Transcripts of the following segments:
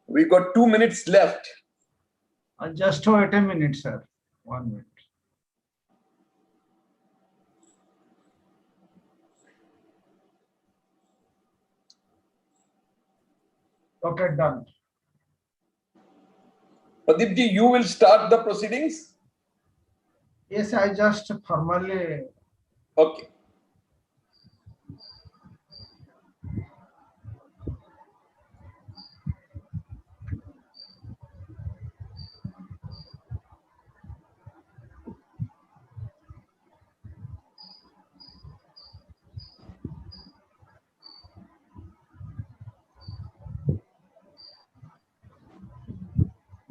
We got 2 minutes left. Just wait a minute, sir. 1 minute. Okay, done. Pradeepji, you will start the proceedings? Yes, I just formally. Okay.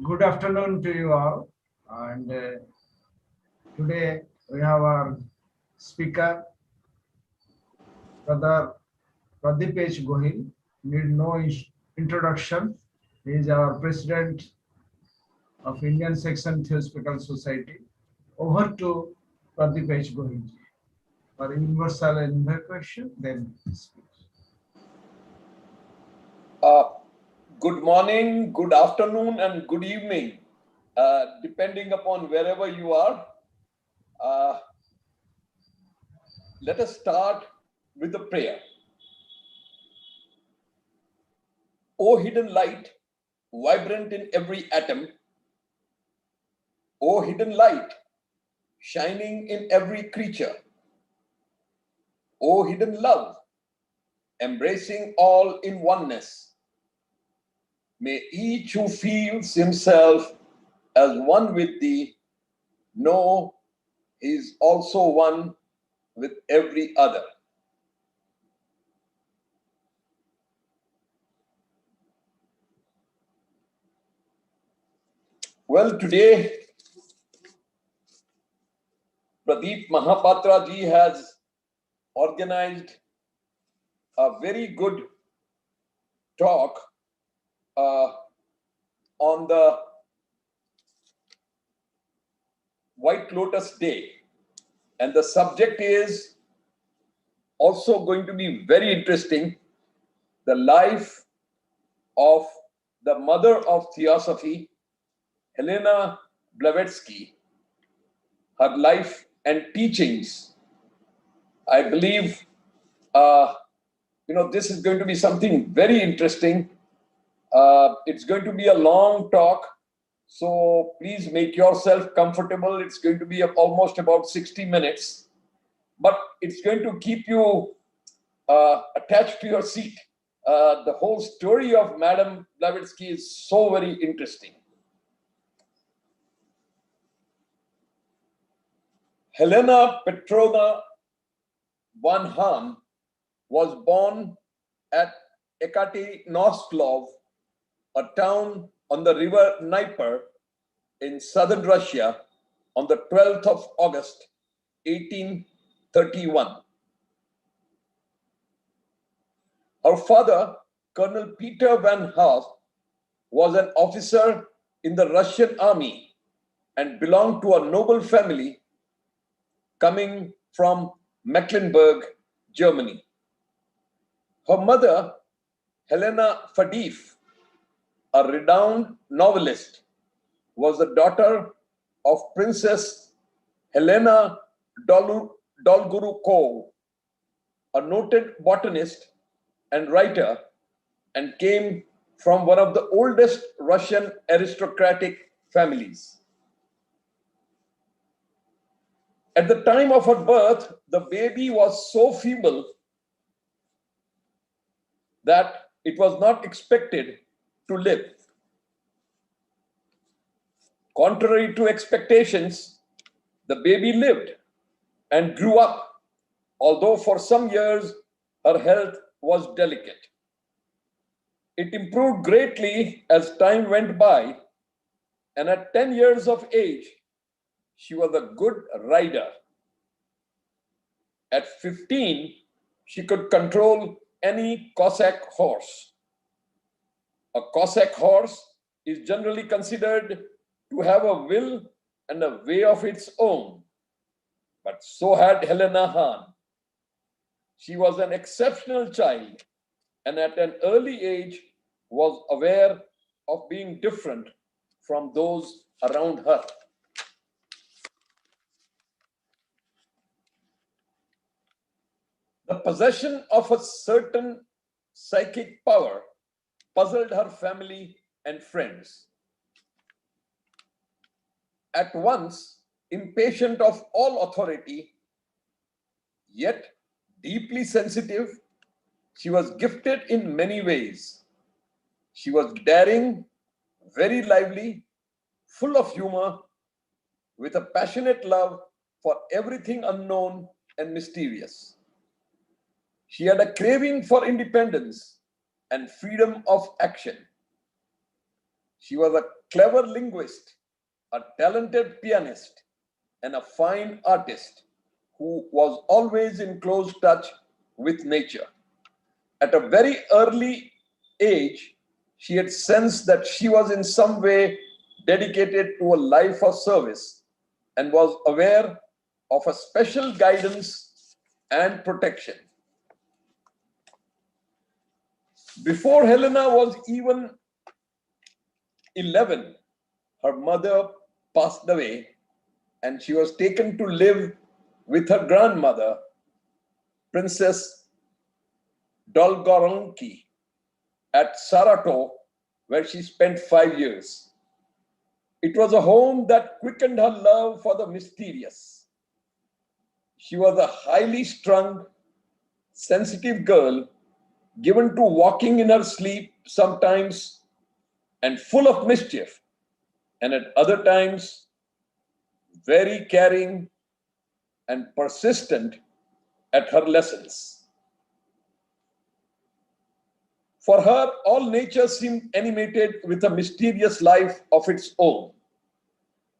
Good afternoon to you all. And today we have our speaker, Brother Pradeep H. Gohil. Need no introduction. He is our president of Indian Section Theosophical Society. Over to Pradeep H. Gohil for universal invocation, then speech. Good morning, good afternoon, and good evening, depending upon wherever you are. Let us start with a prayer. O hidden light, vibrant in every atom, O hidden light, shining in every creature, O hidden love, embracing all in oneness, may each who feels himself as one with thee know he is also one with every other. Well, today, Pradeep Mahapatra ji has organized a very good talk on the White Lotus Day. And the subject is also going to be very interesting, the life of the mother of Theosophy, Helena Blavatsky, her life and teachings. I believe, this is going to be something very interesting. It's going to be a long talk, so please make yourself comfortable. It's going to be almost about 60 minutes, but it's going to keep you attached to your seat. The whole story of Madame Blavatsky is so very interesting. Helena Petrovna von Hahn was born at Ekaterinosklov, a town on the river Dnieper in southern Russia, on the 12th of August, 1831. Her father, Colonel Peter van Haas, was an officer in the Russian army and belonged to a noble family coming from Mecklenburg, Germany. Her mother, Helena Fadif, a renowned novelist, was the daughter of Princess Helena Dolgorukov, a noted botanist and writer, and came from one of the oldest Russian aristocratic families. At the time of her birth, the baby was so feeble that it was not expected to live. Contrary to expectations, the baby lived and grew up, although for some years her health was delicate. It improved greatly as time went by, and at 10 years of age, she was a good rider. At 15, she could control any Cossack horse. A Cossack horse is generally considered to have a will and a way of its own. But so had Helena Hahn. She was an exceptional child and at an early age was aware of being different from those around her. The possession of a certain psychic power puzzled her family and friends. At once impatient of all authority, yet deeply sensitive, she was gifted in many ways. She was daring, very lively, full of humor, with a passionate love for everything unknown and mysterious. She had a craving for independence and freedom of action. She was a clever linguist, a talented pianist, and a fine artist who was always in close touch with nature. At a very early age, she had sensed that she was in some way dedicated to a life of service and was aware of a special guidance and protection. Before Helena was even 11, her mother passed away and she was taken to live with her grandmother, Princess Dolgoronki, at Saratov, where she spent 5 years. It was a home that quickened her love for the mysterious. She was a highly strung, sensitive girl, given to walking in her sleep sometimes, and full of mischief, and at other times very caring and persistent at her lessons. For her, all nature seemed animated with a mysterious life of its own.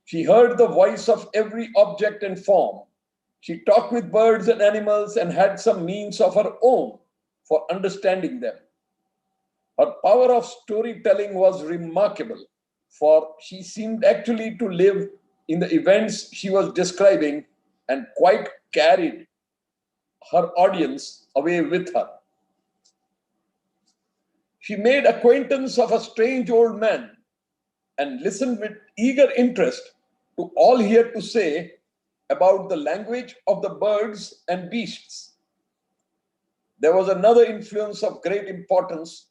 She heard the voice of every object and form. She talked with birds and animals and had some means of her own for understanding them. Her power of storytelling was remarkable, for she seemed actually to live in the events she was describing and quite carried her audience away with her. She made acquaintance of a strange old man and listened with eager interest to all he had to say about the language of the birds and beasts. There was another influence of great importance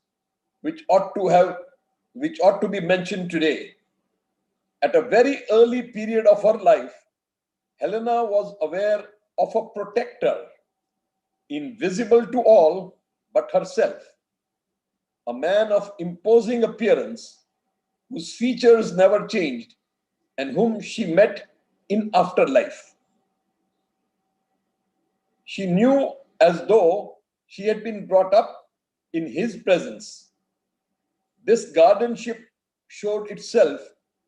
which ought to be mentioned today. At a very early period of her life, Helena was aware of a protector, invisible to all but herself, a man of imposing appearance, whose features never changed, and whom she met in afterlife. She knew as though she had been brought up in his presence. This guardianship showed itself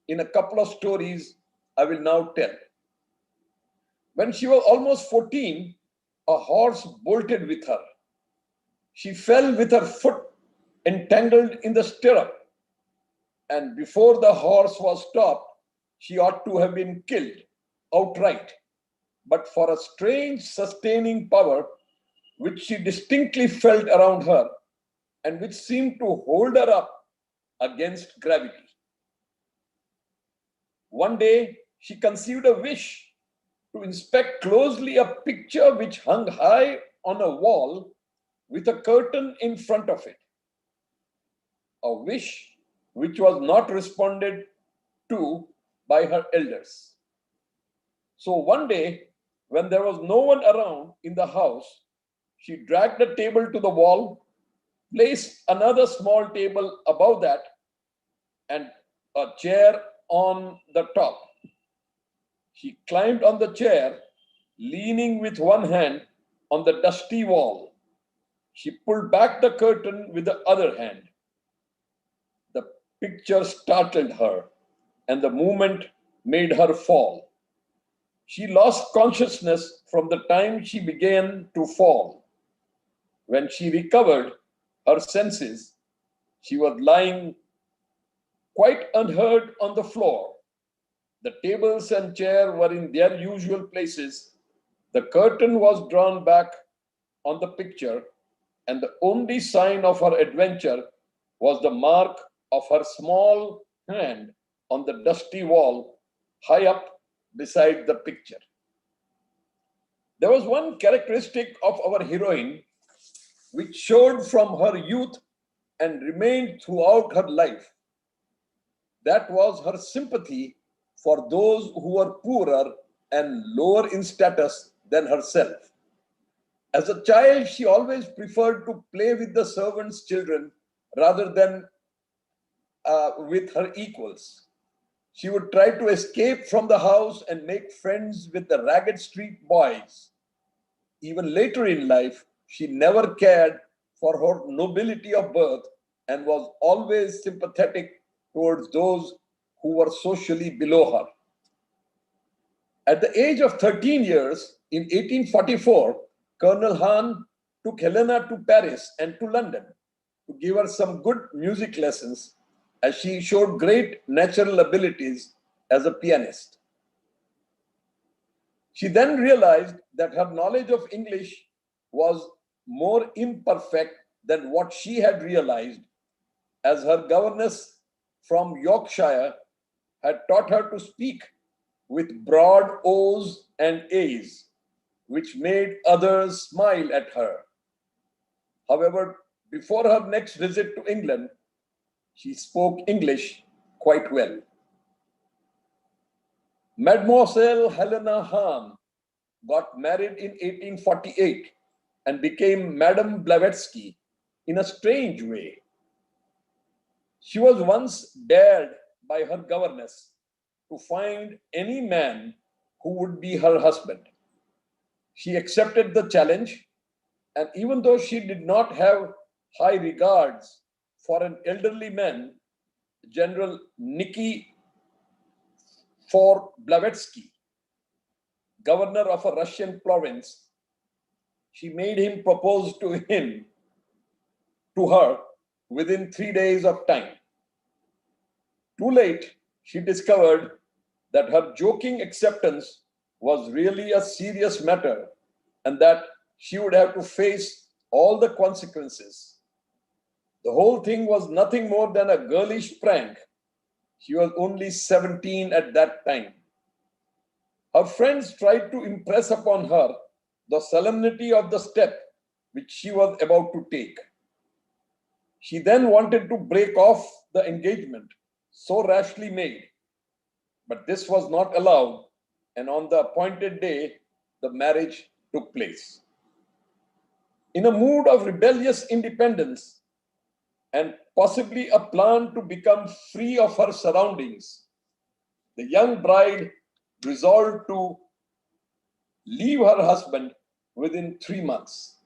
in a couple of stories I will now tell. When she was almost 14, a horse bolted with her. She fell with her foot entangled in the stirrup, and before the horse was stopped, she ought to have been killed outright. But for a strange sustaining power which she distinctly felt around her and which seemed to hold her up against gravity. One day, she conceived a wish to inspect closely a picture which hung high on a wall with a curtain in front of it. A wish which was not responded to by her elders. So one day, when there was no one around in the house, she dragged a table to the wall, placed another small table above that, and a chair on the top. She climbed on the chair, leaning with one hand on the dusty wall. She pulled back the curtain with the other hand. The picture startled her, and the movement made her fall. She lost consciousness from the time she began to fall. When she recovered her senses, she was lying quite unhurt on the floor. The tables and chair were in their usual places. The curtain was drawn back on the picture, and the only sign of her adventure was the mark of her small hand on the dusty wall high up beside the picture. There was one characteristic of our heroine which showed from her youth and remained throughout her life. That was her sympathy for those who were poorer and lower in status than herself. As a child, she always preferred to play with the servants' children rather than with her equals. She would try to escape from the house and make friends with the ragged street boys. Even later in life, she never cared for her nobility of birth and was always sympathetic towards those who were socially below her. At the age of 13 years, in 1844, Colonel Hahn took Helena to Paris and to London to give her some good music lessons, as she showed great natural abilities as a pianist. She then realized that her knowledge of English was more imperfect than what she had realized, as her governess from Yorkshire had taught her to speak with broad O's and A's, which made others smile at her. However, before her next visit to England, she spoke English quite well. Mademoiselle Helena Hahn got married in 1848 and became Madame Blavatsky in a strange way. She was once dared by her governess to find any man who would be her husband. She accepted the challenge, and even though she did not have high regards for an elderly man, General Nikifor Blavatsky, governor of a Russian province, she made him propose to her within 3 days of time. Too late, she discovered that her joking acceptance was really a serious matter and that she would have to face all the consequences. The whole thing was nothing more than a girlish prank. She was only 17 at that time. Her friends tried to impress upon her the solemnity of the step which she was about to take. She then wanted to break off the engagement so rashly made, but this was not allowed, and on the appointed day, the marriage took place. In a mood of rebellious independence and possibly a plan to become free of her surroundings, the young bride resolved to leave her husband within 3 months.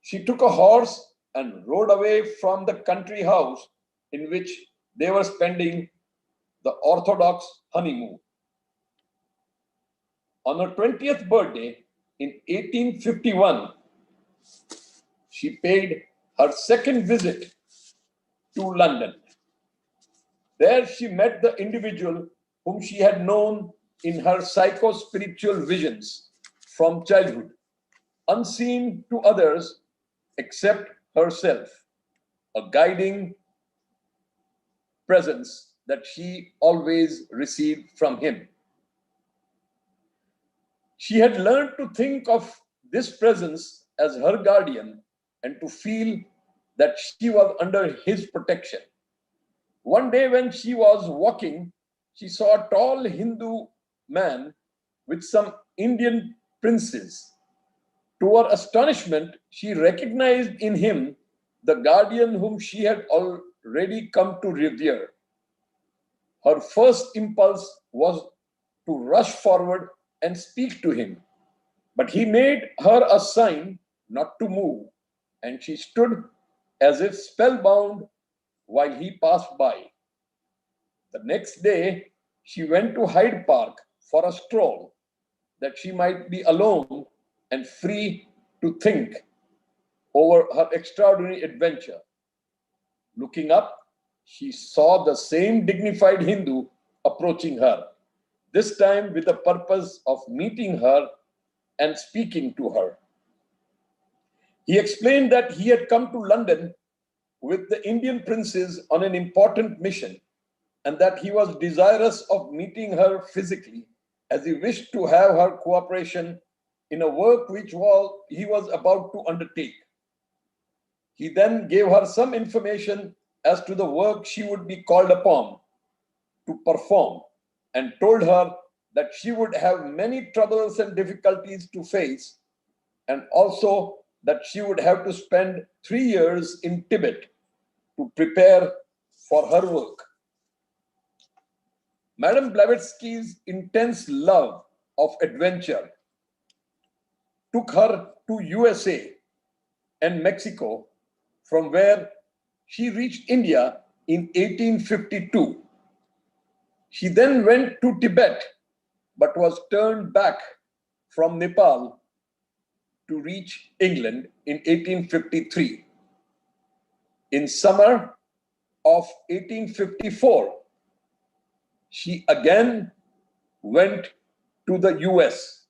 She took a horse and rode away from the country house in which they were spending the Orthodox honeymoon. On her 20th birthday in 1851, she paid her second visit to London. There she met the individual whom she had known in her psycho-spiritual visions from childhood, unseen to others except herself, a guiding presence that she always received from him. She had learned to think of this presence as her guardian and to feel that she was under his protection. One day when she was walking, she saw a tall Hindu man with some Indian princes. To her astonishment, she recognized in him the guardian whom she had already come to revere. Her first impulse was to rush forward and speak to him, but he made her a sign not to move, and she stood as if spellbound while he passed by. The next day, she went to Hyde Park for a stroll, that she might be alone and free to think over her extraordinary adventure. Looking up, she saw the same dignified Hindu approaching her, this time with the purpose of meeting her and speaking to her. He explained that he had come to London with the Indian princes on an important mission, and that he was desirous of meeting her physically, as he wished to have her cooperation in a work which he was about to undertake. He then gave her some information as to the work she would be called upon to perform, and told her that she would have many troubles and difficulties to face, and also that she would have to spend 3 years in Tibet to prepare for her work. Madame Blavatsky's intense love of adventure took her to USA and Mexico, from where she reached India in 1852. She then went to Tibet, but was turned back from Nepal to reach England in 1853. In summer of 1854, she again went to the US.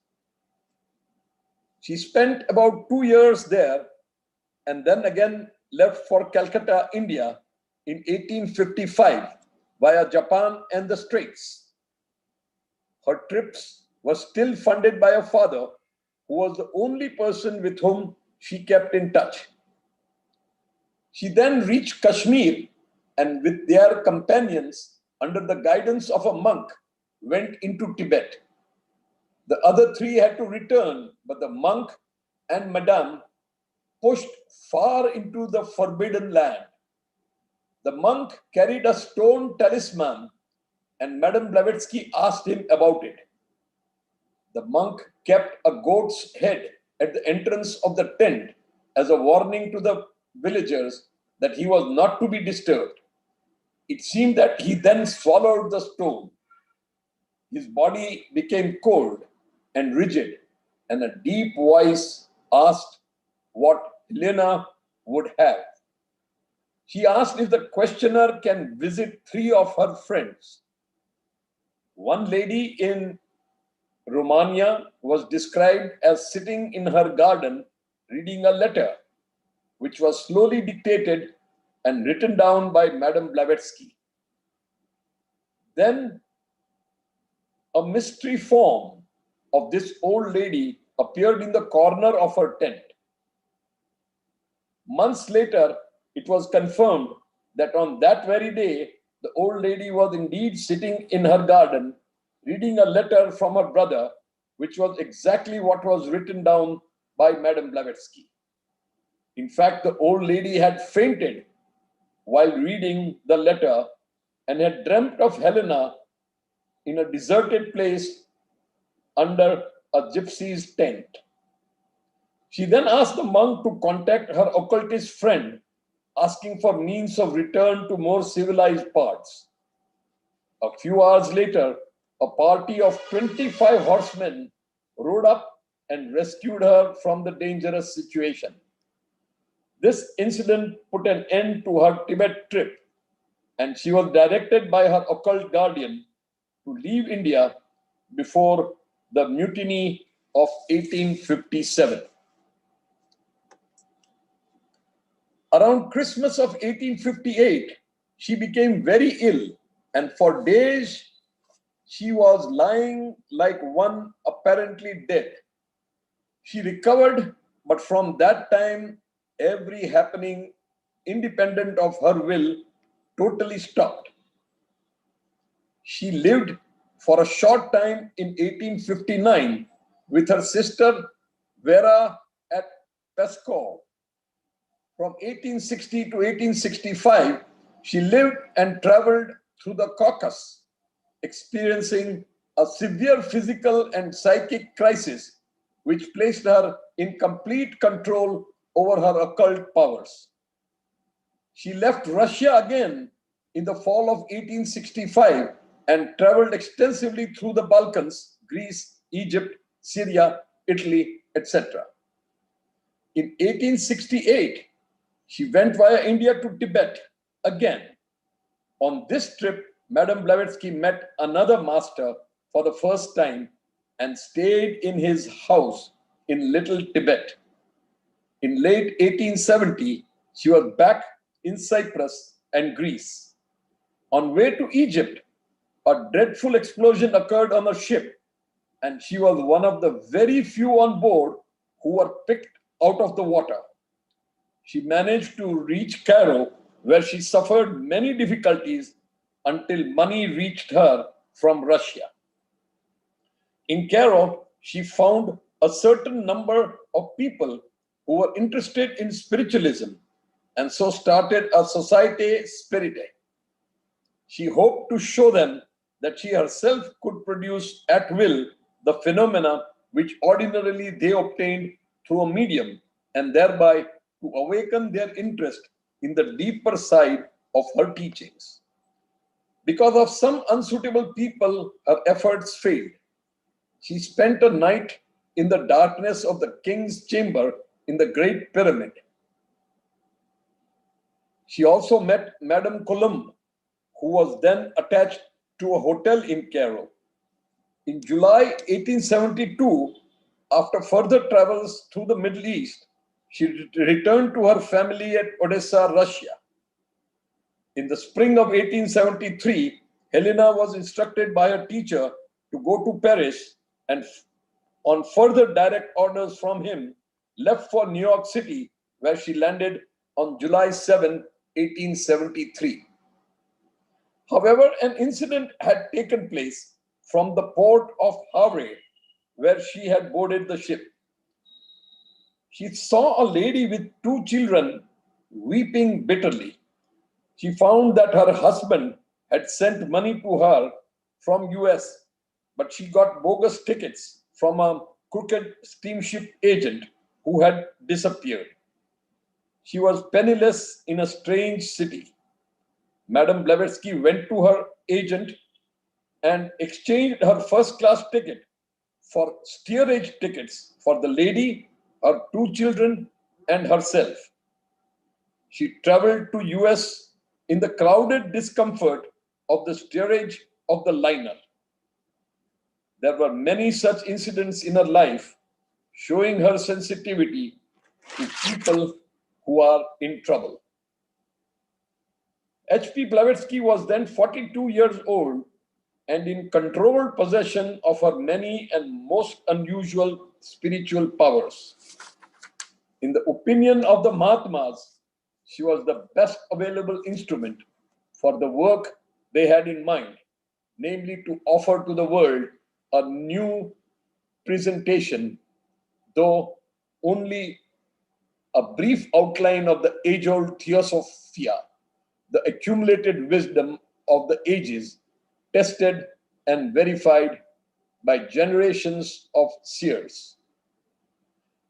She spent about 2 years there and then again left for Calcutta, India in 1855 via Japan and the Straits. Her trips were still funded by her father, who was the only person with whom she kept in touch. She then reached Kashmir and with their companions, under the guidance of a monk, went into Tibet. The other three had to return, but the monk and Madame pushed far into the forbidden land. The monk carried a stone talisman, and Madame Blavatsky asked him about it. The monk kept a goat's head at the entrance of the tent as a warning to the villagers that he was not to be disturbed. It seemed that he then swallowed the stone. His body became cold and rigid, and a deep voice asked what Helena would have. She asked if the questioner can visit three of her friends. One lady in Romania was described as sitting in her garden reading a letter, which was slowly dictated and written down by Madame Blavatsky. Then a mystery form of this old lady appeared in the corner of her tent. Months later, it was confirmed that on that very day, the old lady was indeed sitting in her garden reading a letter from her brother, which was exactly what was written down by Madame Blavatsky. In fact, the old lady had fainted while reading the letter and had dreamt of Helena in a deserted place under a gypsy's tent. She then asked the monk to contact her occultist friend, asking for means of return to more civilized parts. A few hours later, a party of 25 horsemen rode up and rescued her from the dangerous situation. This incident put an end to her Tibet trip, and she was directed by her occult guardian to leave India before the mutiny of 1857. Around Christmas of 1858, she became very ill, and for days she was lying like one apparently dead. She recovered, but from that time, every happening independent of her will totally stopped. She lived for a short time in 1859 with her sister Vera at Peskov. From 1860 to 1865, she lived and traveled through the Caucasus, experiencing a severe physical and psychic crisis, which placed her in complete control over her occult powers. She left Russia again in the fall of 1865 and traveled extensively through the Balkans, Greece, Egypt, Syria, Italy, etc. In 1868, she went via India to Tibet again. On this trip, Madame Blavatsky met another master for the first time and stayed in his house in Little Tibet. In late 1870, she was back in Cyprus and Greece. On way to Egypt, a dreadful explosion occurred on a ship, and she was one of the very few on board who were picked out of the water. She managed to reach Cairo, where she suffered many difficulties until money reached her from Russia. In Cairo, she found a certain number of people who were interested in spiritualism and so started a societe spirite. She hoped to show them that she herself could produce at will the phenomena which ordinarily they obtained through a medium, and thereby to awaken their interest in the deeper side of her teachings. Because of some unsuitable people, her efforts failed. She spent a night in the darkness of the king's chamber in the Great Pyramid. She also met Madame Colomb, who was then attached to a hotel in Cairo. In July 1872, after further travels through the Middle East, she returned to her family at Odessa, Russia. In the spring of 1873, Helena was instructed by her teacher to go to Paris and, on further direct orders from him, left for New York City, where she landed on July 7, 1873. However, an incident had taken place from the port of Havre, where she had boarded the ship. She saw a lady with two children weeping bitterly. She found that her husband had sent money to her from US, but she got bogus tickets from a crooked steamship agent who had disappeared. She was penniless in a strange city. Madame Blavatsky went to her agent and exchanged her first-class ticket for steerage tickets for the lady, her two children, and herself. She traveled to US in the crowded discomfort of the steerage of the liner. There were many such incidents in her life, showing her sensitivity to people who are in trouble. H.P. Blavatsky was then 42 years old and in controlled possession of her many and most unusual spiritual powers. In the opinion of the Mahatmas, she was the best available instrument for the work they had in mind, namely to offer to the world a new presentation, though only a brief outline of the age-old Theosophia, the accumulated wisdom of the ages, tested and verified by generations of seers.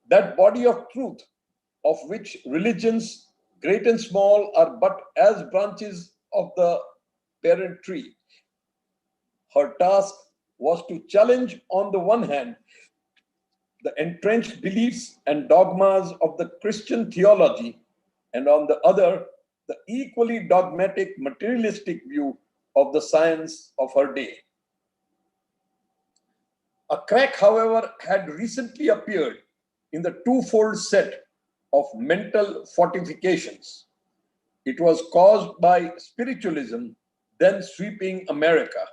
That body of truth, of which religions, great and small, are but as branches of the parent tree. Her task was to challenge, on the one hand, the entrenched beliefs and dogmas of the Christian theology, and on the other, the equally dogmatic materialistic view of the science of her day. A crack, however, had recently appeared in the twofold set of mental fortifications. It was caused by spiritualism, then sweeping America.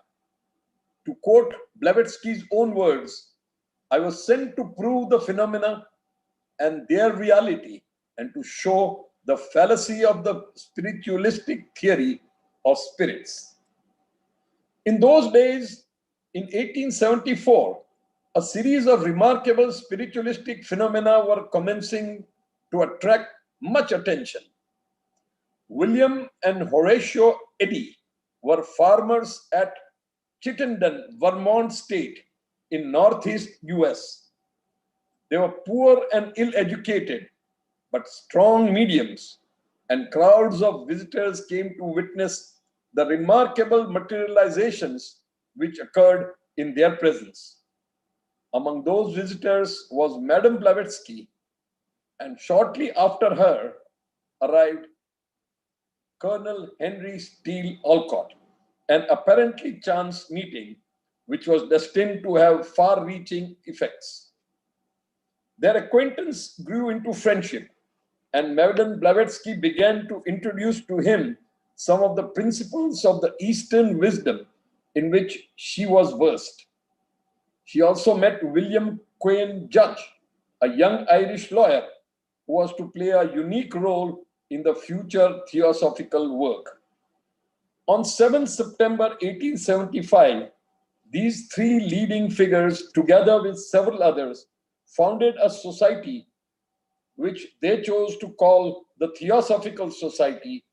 To quote Blavatsky's own words, "I was sent to prove the phenomena and their reality and to show the fallacy of the spiritualistic theory of spirits." In those days, in 1874, a series of remarkable spiritualistic phenomena were commencing to attract much attention. William and Horatio Eddy were farmers at Chittenden, Vermont State in northeast US. They were poor and ill-educated, but strong mediums, and crowds of visitors came to witness the remarkable materializations which occurred in their presence. Among those visitors was Madame Blavatsky, and shortly after her arrived Colonel Henry Steele Olcott, an apparently chance meeting which was destined to have far-reaching effects. Their acquaintance grew into friendship, and Madame Blavatsky began to introduce to him some of the principles of the Eastern wisdom in which she was versed. She also met William Quain Judge, a young Irish lawyer who was to play a unique role in the future theosophical work. On 7th September 1875, these three leading figures, together with several others, founded a society which they chose to call the Theosophical Society,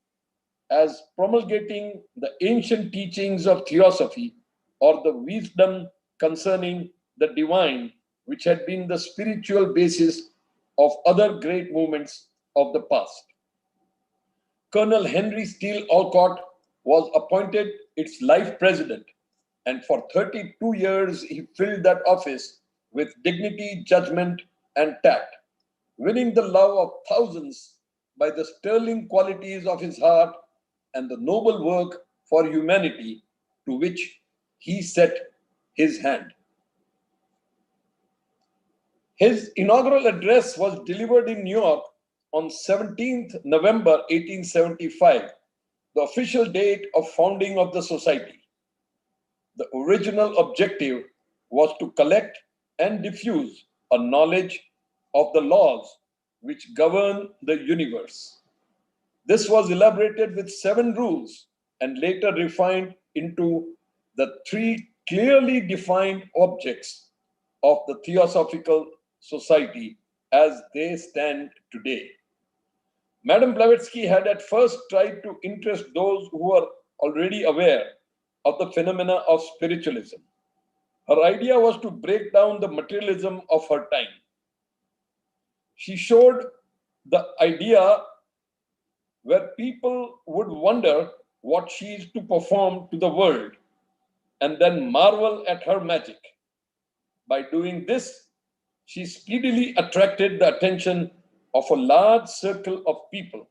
as promulgating the ancient teachings of theosophy or the wisdom concerning the divine, which had been the spiritual basis of other great movements of the past. Colonel Henry Steele Olcott was appointed its life president, and for 32 years he filled that office with dignity, judgment, and tact, winning the love of thousands by the sterling qualities of his heart and the noble work for humanity to which he set his hand. His inaugural address was delivered in New York on 17th November 1875, the official date of founding of the society. The original objective was to collect and diffuse a knowledge of the laws which govern the universe. This was elaborated with 7 rules and later refined into the 3 clearly defined objects of the Theosophical Society as they stand today. Madame Blavatsky had at first tried to interest those who were already aware of the phenomena of spiritualism. Her idea was to break down the materialism of her time. She showed the idea where people would wonder what she is to perform to the world and then marvel at her magic. By doing this, she speedily attracted the attention of a large circle of people.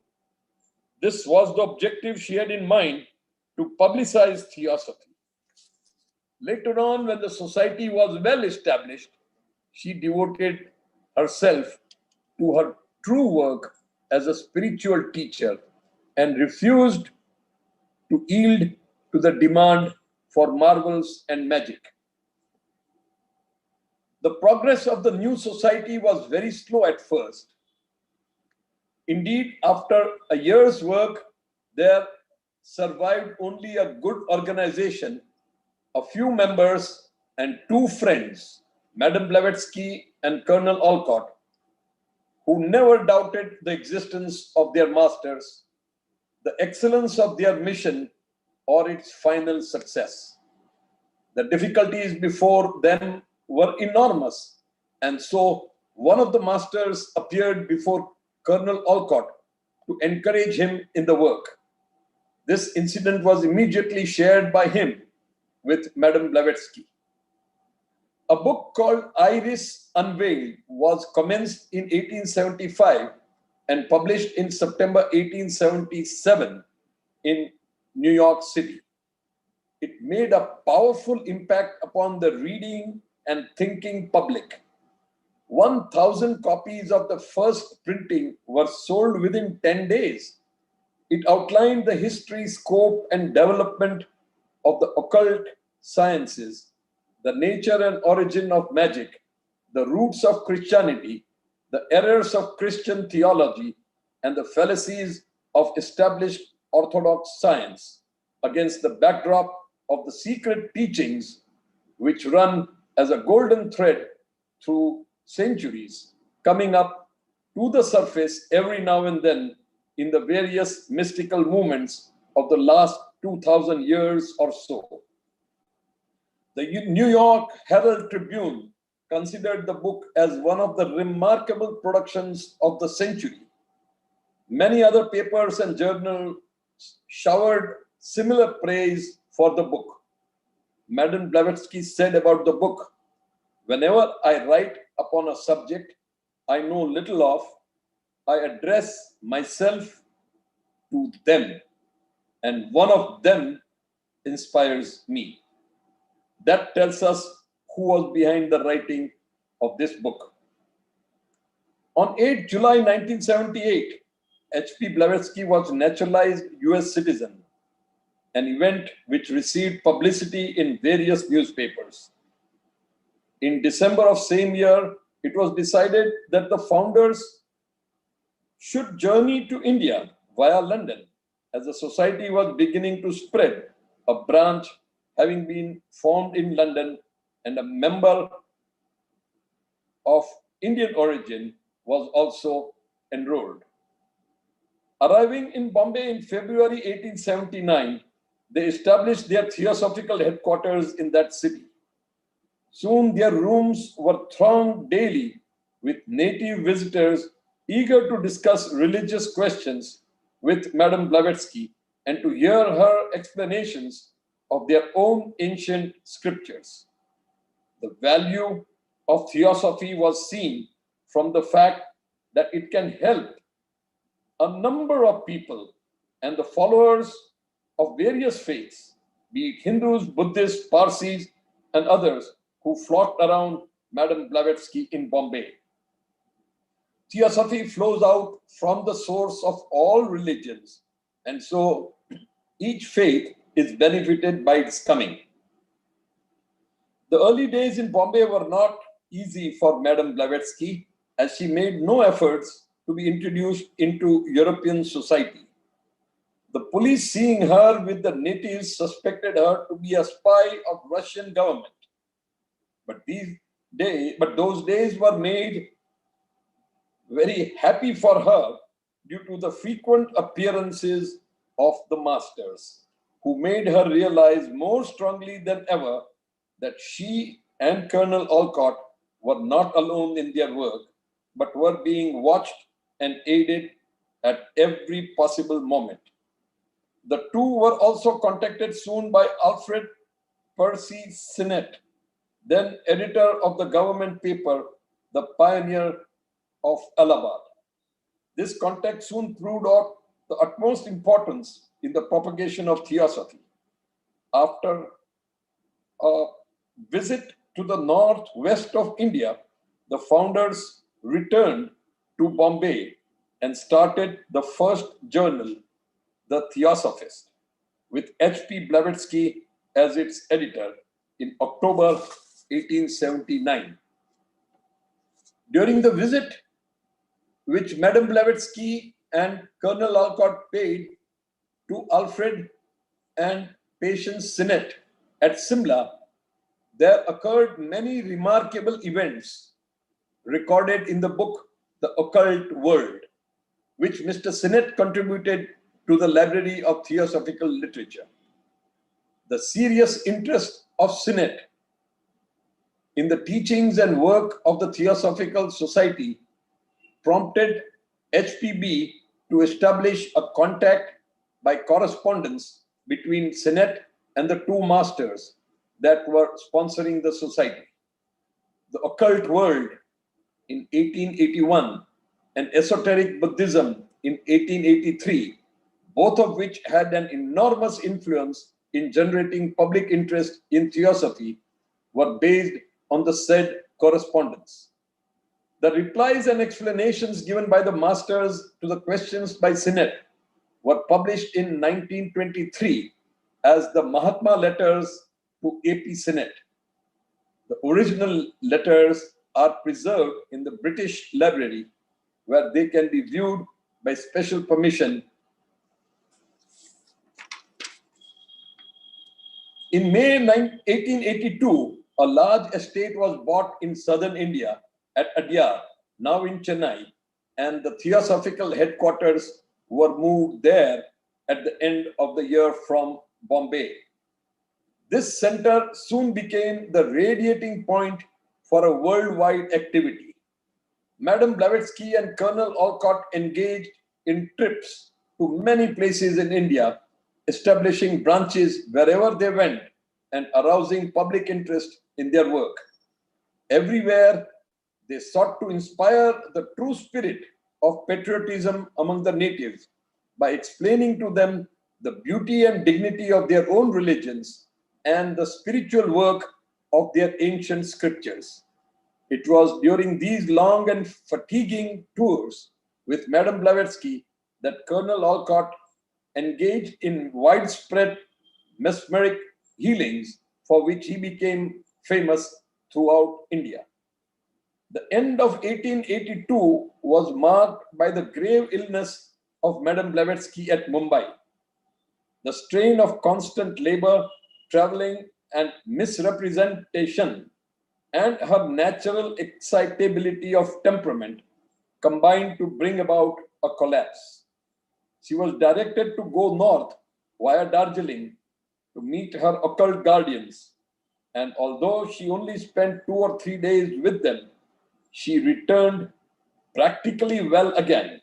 This was the objective she had in mind to publicize theosophy. Later on, when the society was well established, she devoted herself to her true work as a spiritual teacher and refused to yield to the demand for marvels and magic. The progress of the new society was very slow at first. Indeed, after a year's work, there survived only a good organization, a few members, and 2 friends, Madame Blavatsky and Colonel Olcott, who never doubted the existence of their masters, the excellence of their mission, or its final success. The difficulties before them were enormous, and so one of the masters appeared before Colonel Olcott to encourage him in the work. This incident was immediately shared by him with Madame Blavatsky. A book called Iris Unveiled was commenced in 1875 and published in September 1877 in New York City. It made a powerful impact upon the reading and thinking public. 1,000 copies of the first printing were sold within 10 days. It outlined the history, scope, and development of the occult sciences, the nature and origin of magic, the roots of Christianity, the errors of Christian theology, and the fallacies of established orthodox science against the backdrop of the secret teachings which run as a golden thread through centuries, coming up to the surface every now and then in the various mystical movements of the last 2,000 years or so. The New York Herald Tribune considered the book as one of the remarkable productions of the century. Many other papers and journals showered similar praise for the book. Madame Blavatsky said about the book, "Whenever I write upon a subject I know little of, I address myself to them, and one of them inspires me." That tells us who was behind the writing of this book. On 8 July 1978, H.P. Blavatsky was naturalized US citizen, an event which received publicity in various newspapers. In December of same year, it was decided that the founders should journey to India via London, as the society was beginning to spread, a branch having been formed in London, and a member of Indian origin was also enrolled. Arriving in Bombay in February 1879, they established their theosophical headquarters in that city. Soon their rooms were thronged daily with native visitors eager to discuss religious questions with Madame Blavatsky and to hear her explanations of their own ancient scriptures. The value of theosophy was seen from the fact that it can help a number of people and the followers of various faiths, be it Hindus, Buddhists, Parsis, and others, who flocked around Madame Blavatsky in Bombay. Theosophy flows out from the source of all religions, and so each faith is benefited by its coming. The early days in Bombay were not easy for Madame Blavatsky, as she made no efforts to be introduced into European society. The police, seeing her with the natives, suspected her to be a spy of Russian government. But those days were made very happy for her due to the frequent appearances of the masters, who made her realize more strongly than ever that she and Colonel Olcott were not alone in their work, but were being watched and aided at every possible moment. The two were also contacted soon by Alfred Percy Sinnett, then editor of the government paper, The Pioneer of Allahabad. This contact soon proved of the utmost importance in the propagation of theosophy. After a visit to the northwest of India, the founders returned to Bombay and started the first journal, The Theosophist, with H.P. Blavatsky as its editor in October 1879. During the visit which Madame Blavatsky and Colonel Olcott paid to Alfred and Patience Sinnett at Simla, there occurred many remarkable events recorded in the book The Occult World, which Mr. Sinnett contributed to the Library of Theosophical Literature. The serious interest of Sinnett in the teachings and work of the Theosophical Society prompted HPB to establish a contact by correspondence between Sinnett and the two masters that were sponsoring the society. The Occult World in 1881 and Esoteric Buddhism in 1883, both of which had an enormous influence in generating public interest in theosophy, were based on the said correspondence. The replies and explanations given by the masters to the questions by Sinnett were published in 1923 as the Mahatma Letters to A.P. Sinnett. The original letters are preserved in the British Library, where they can be viewed by special permission. In May 1882, a large estate was bought in southern India at Adyar, now in Chennai, and the Theosophical headquarters were moved there at the end of the year from Bombay. This center soon became the radiating point for a worldwide activity. Madame Blavatsky and Colonel Olcott engaged in trips to many places in India, establishing branches wherever they went and arousing public interest in their work. Everywhere, they sought to inspire the true spirit of patriotism among the natives by explaining to them the beauty and dignity of their own religions and the spiritual work of their ancient scriptures. It was during these long and fatiguing tours with Madame Blavatsky that Colonel Olcott engaged in widespread mesmeric healings for which he became famous throughout India. The end of 1882 was marked by the grave illness of Madame Blavatsky at Mumbai. The strain of constant labor, traveling, and misrepresentation, and her natural excitability of temperament combined to bring about a collapse. She was directed to go north via Darjeeling to meet her occult guardians, and although she only spent 2 or 3 days with them, she returned practically well again.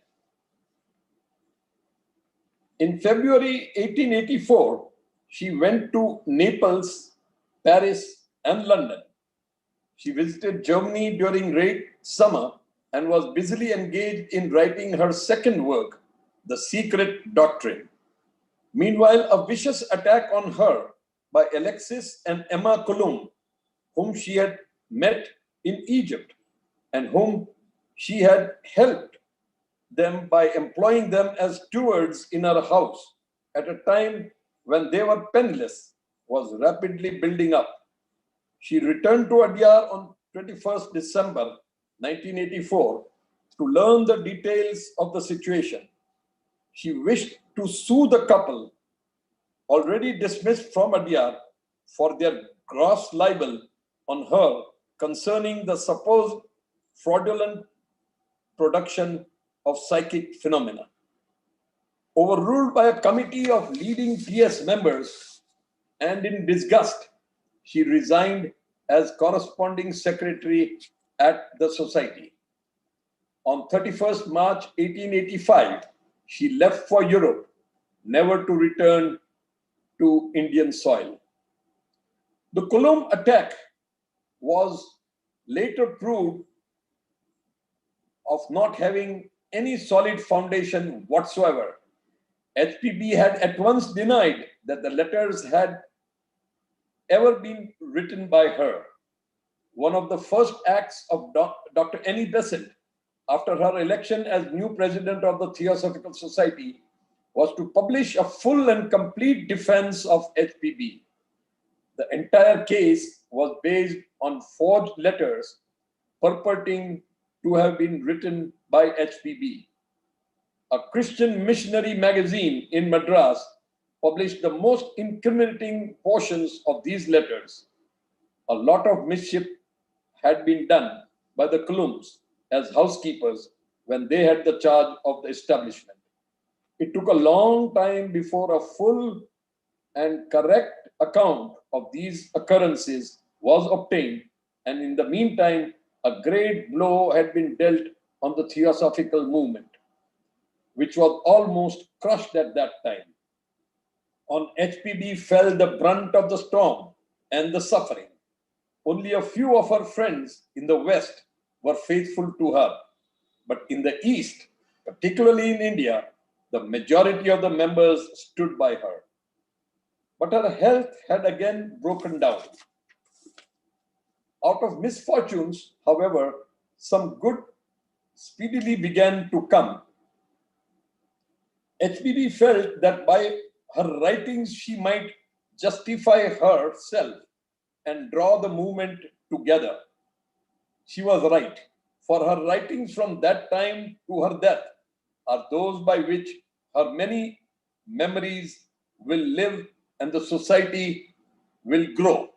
In February 1884, she went to Naples, Paris, and London. She visited Germany during late summer and was busily engaged in writing her second work, The Secret Doctrine. Meanwhile, a vicious attack on her by Alexis and Emma Coulomb, whom she had met in Egypt and whom she had helped them by employing them as stewards in her house at a time when they were penniless, was rapidly building up. She returned to Adyar on 21st December 1984 to learn the details of the situation. She wished to sue the couple, already dismissed from Adyar, for their gross libel on her concerning the supposed fraudulent production of psychic phenomena. Overruled by a committee of leading TS members and in disgust, she resigned as corresponding secretary at the society. On 31st March 1885, she left for Europe, never to return to Indian soil. The Coulomb attack was later proved of not having any solid foundation whatsoever. HPB had at once denied that the letters had ever been written by her. One of the first acts of Dr. Annie Besant after her election as new president of the Theosophical Society was to publish a full and complete defense of HPB. The entire case was based on forged letters purporting to have been written by HPB. A Christian missionary magazine in Madras published the most incriminating portions of these letters. A lot of mischief had been done by the Coulombs as housekeepers when they had the charge of the establishment. It took a long time before a full and correct account of these occurrences was obtained, and in the meantime, a great blow had been dealt on the Theosophical movement, which was almost crushed at that time. On HPB fell the brunt of the storm and the suffering. Only a few of her friends in the West were faithful to her, but in the East, particularly in India, the majority of the members stood by her. But her health had again broken down. Out of misfortunes, however, some good speedily began to come. HBB felt that by her writings she might justify herself and draw the movement together. She was right, for her writings from that time to her death are those by which her many memories will live and the society will grow.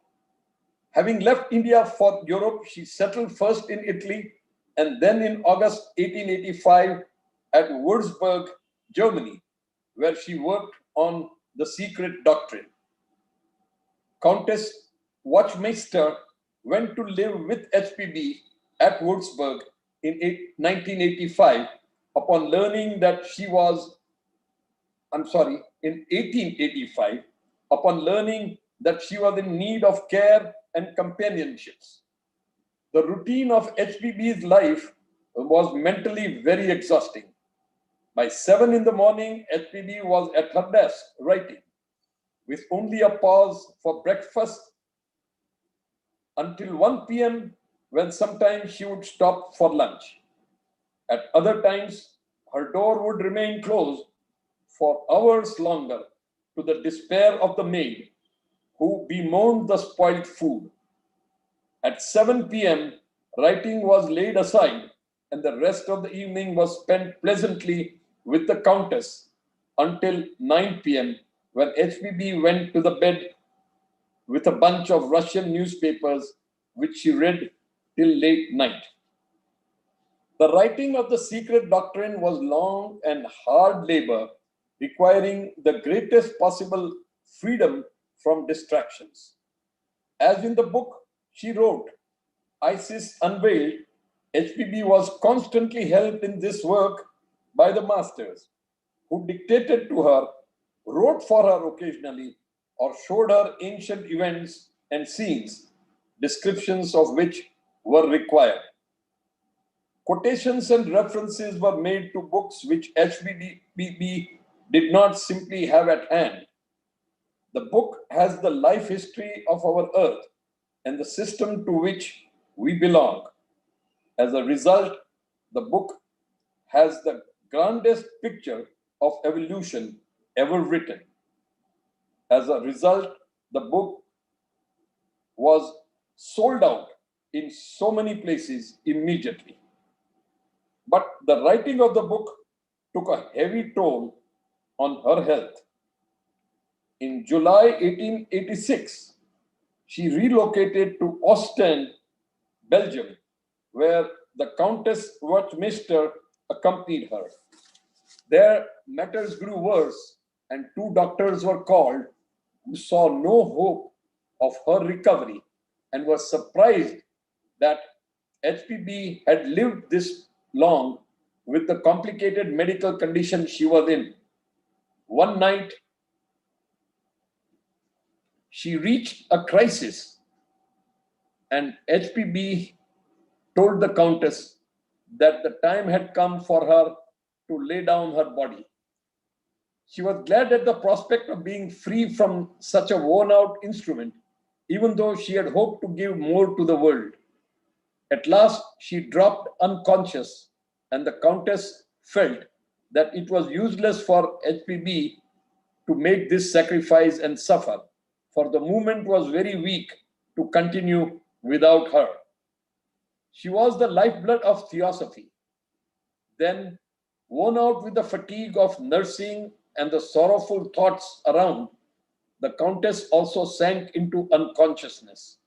Having left India for Europe, she settled first in Italy and then in August 1885 at Würzburg, Germany, where she worked on the secret doctrine. Countess Wachtmeister went to live with HPB at Würzburg in 1985 upon learning that she was, in 1885, upon learning that she was in need of care and companionships. The routine of HPB's life was mentally very exhausting. By 7 in the morning, HPB was at her desk writing, with only a pause for breakfast. Until 1 p.m., when sometimes she would stop for lunch. At other times, her door would remain closed for hours longer, to the despair of the maid, who bemoaned the spoiled food. At 7 p.m., writing was laid aside, and the rest of the evening was spent pleasantly with the Countess until 9 p.m., when HPB went to the bed with a bunch of Russian newspapers, which she read till late night. The writing of the secret doctrine was long and hard labor, requiring the greatest possible freedom from distractions. As in the book she wrote, ISIS Unveiled, HPB was constantly helped in this work by the masters, who dictated to her, wrote for her occasionally, or showed her ancient events and scenes, descriptions of which were required. Quotations and references were made to books which HBB did not simply have at hand. The book has the life history of our earth and the system to which we belong. As a result, the book has the grandest picture of evolution ever written. As a result, the book was sold out in so many places immediately. But the writing of the book took a heavy toll on her health. In July 1886, she relocated to Ostend, Belgium, where the Countess Wachtmeister accompanied her. There, matters grew worse, and two doctors were called who saw no hope of her recovery and were surprised that HPB had lived this long with the complicated medical condition she was in. One night, she reached a crisis, and HPB told the Countess that the time had come for her to lay down her body. She was glad at the prospect of being free from such a worn out instrument, even though she had hoped to give more to the world. At last, she dropped unconscious, and the Countess felt that it was useless for HPB to make this sacrifice and suffer, for the movement was very weak to continue without her. She was the lifeblood of theosophy. Then, worn out with the fatigue of nursing and the sorrowful thoughts around, the Countess also sank into unconsciousness.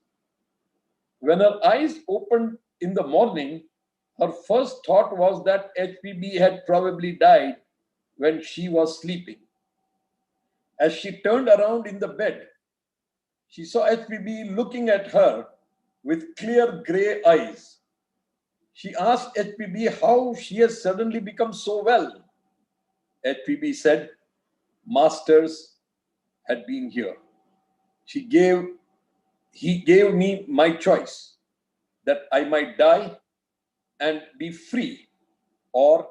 When her eyes opened in the morning, her first thought was that HPB had probably died when she was sleeping. As she turned around in the bed, she saw HPB looking at her with clear grey eyes. She asked HPB how she has suddenly become so well. HPB said, Masters had been here. He gave me my choice, that I might die and be free, or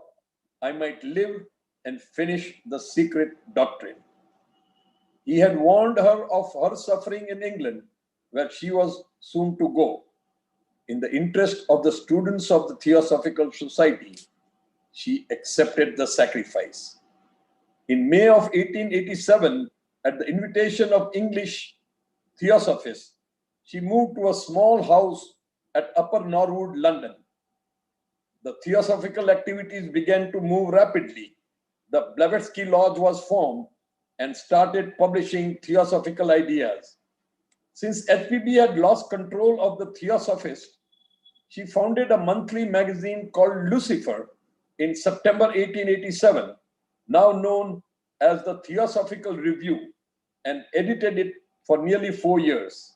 I might live and finish the secret doctrine. He had warned her of her suffering in England, where she was soon to go. In the interest of the students of the Theosophical Society, she accepted the sacrifice. In May of 1887, at the invitation of English Theosophists, she moved to a small house at Upper Norwood, London. The theosophical activities began to move rapidly. The Blavatsky Lodge was formed and started publishing theosophical ideas. Since HPB had lost control of the Theosophists, she founded a monthly magazine called Lucifer in September 1887, now known as the Theosophical Review, and edited it for nearly 4 years.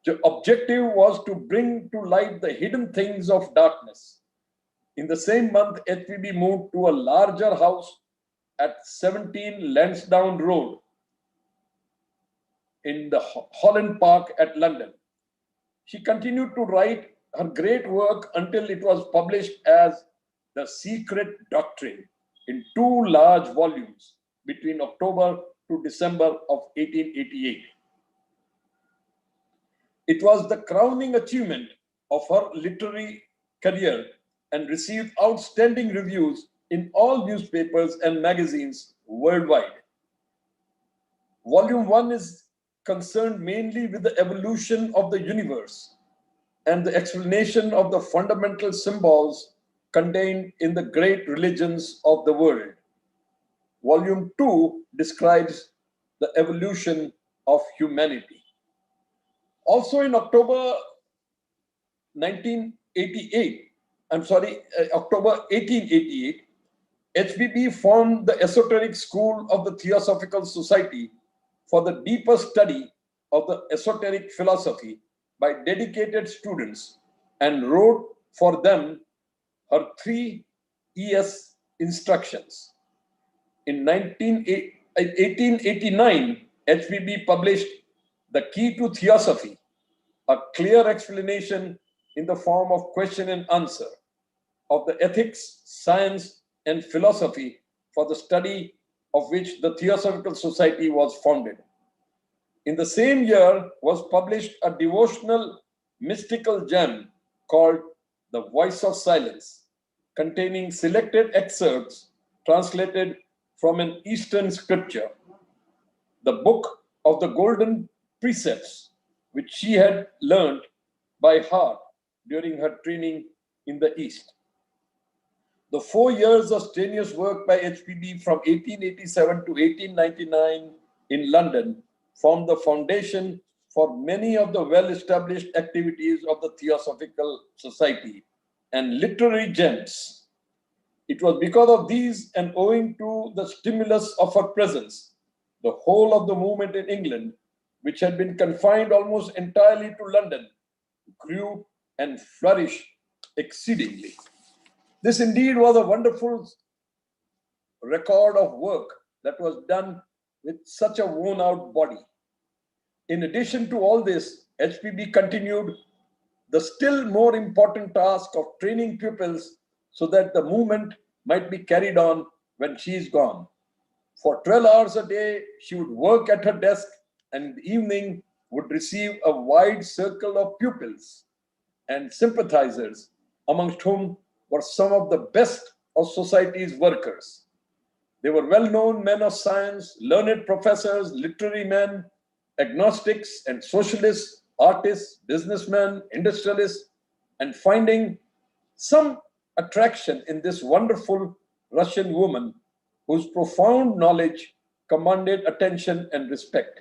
The objective was to bring to light the hidden things of darkness. In the same month, HPB moved to a larger house at 17 Lansdowne Road in the Holland Park at London. She continued to write her great work until it was published as The Secret Doctrine in 2 large volumes between October to December of 1888. It was the crowning achievement of her literary career and received outstanding reviews in all newspapers and magazines worldwide. Volume 1 is concerned mainly with the evolution of the universe and the explanation of the fundamental symbols contained in the great religions of the world. Volume 2 describes the evolution of humanity. Also in October 1988, October 1888, HBB formed the Esoteric School of the Theosophical Society for the deeper study of the esoteric philosophy by dedicated students and wrote for them her 3 ES instructions. In 1889, HBB published The Key to Theosophy, a clear explanation in the form of question and answer of the ethics, science, and philosophy for the study of which the Theosophical Society was founded. In the same year was published a devotional mystical gem called The Voice of Silence, containing selected excerpts translated from an Eastern scripture, the Book of the Golden Precepts, which she had learned by heart during her training in the East. The 4 years of strenuous work by HPB from 1887 to 1899 in London formed the foundation for many of the well-established activities of the Theosophical Society and literary gems. It was because of these and owing to the stimulus of her presence, the whole of the movement in England, which had been confined almost entirely to London, grew and flourished exceedingly. This indeed was a wonderful record of work that was done with such a worn-out body. In addition to all this, HPB continued the still more important task of training pupils so that the movement might be carried on when she is gone. For 12 hours a day, she would work at her desk and in the evening would receive a wide circle of pupils and sympathizers, amongst whom were some of the best of society's workers. They were well-known men of science, learned professors, literary men, agnostics and socialists, artists, businessmen, industrialists, and finding some attraction in this wonderful Russian woman whose profound knowledge commanded attention and respect.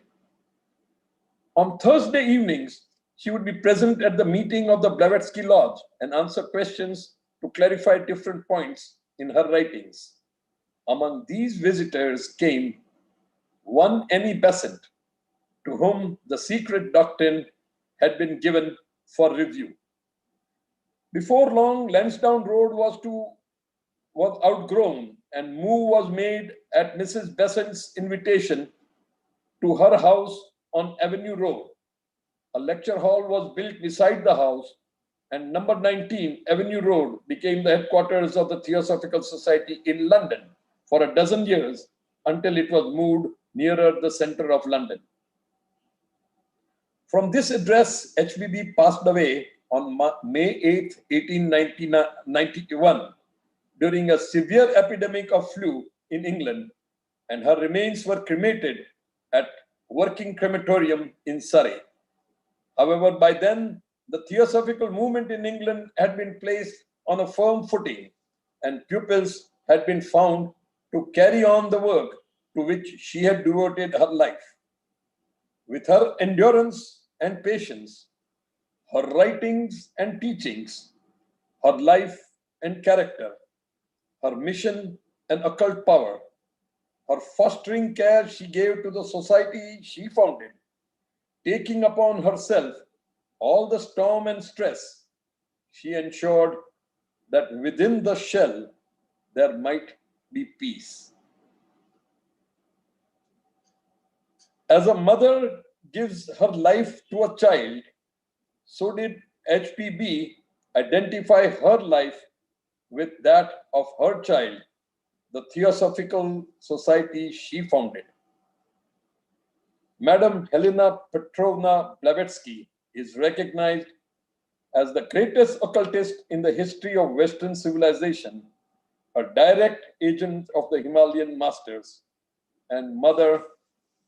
On Thursday evenings, she would be present at the meeting of the Blavatsky Lodge and answer questions to clarify different points in her writings. Among these visitors came one Annie Besant, to whom the secret doctrine had been given for review. Before long, Lansdowne Road was outgrown and move was made at Mrs. Besant's invitation to her house on Avenue Road. A lecture hall was built beside the house, and number 19 Avenue Road became the headquarters of the Theosophical Society in London for a dozen years until it was moved nearer the center of London. From this address, HBB passed away on May 8, 1891, during a severe epidemic of flu in England, and her remains were cremated at Working Crematorium in Surrey. However, by then, the Theosophical movement in England had been placed on a firm footing, and pupils had been found to carry on the work to which she had devoted her life. With her endurance and patience, her writings and teachings, her life and character, her mission and occult power, her fostering care she gave to the society she founded, taking upon herself all the storm and stress, she ensured that within the shell there might be peace. As a mother gives her life to a child, so did HPB identify her life with that of her child, the Theosophical Society she founded. Madam Helena Petrovna Blavatsky is recognized as the greatest occultist in the history of Western civilization, a direct agent of the Himalayan masters, and mother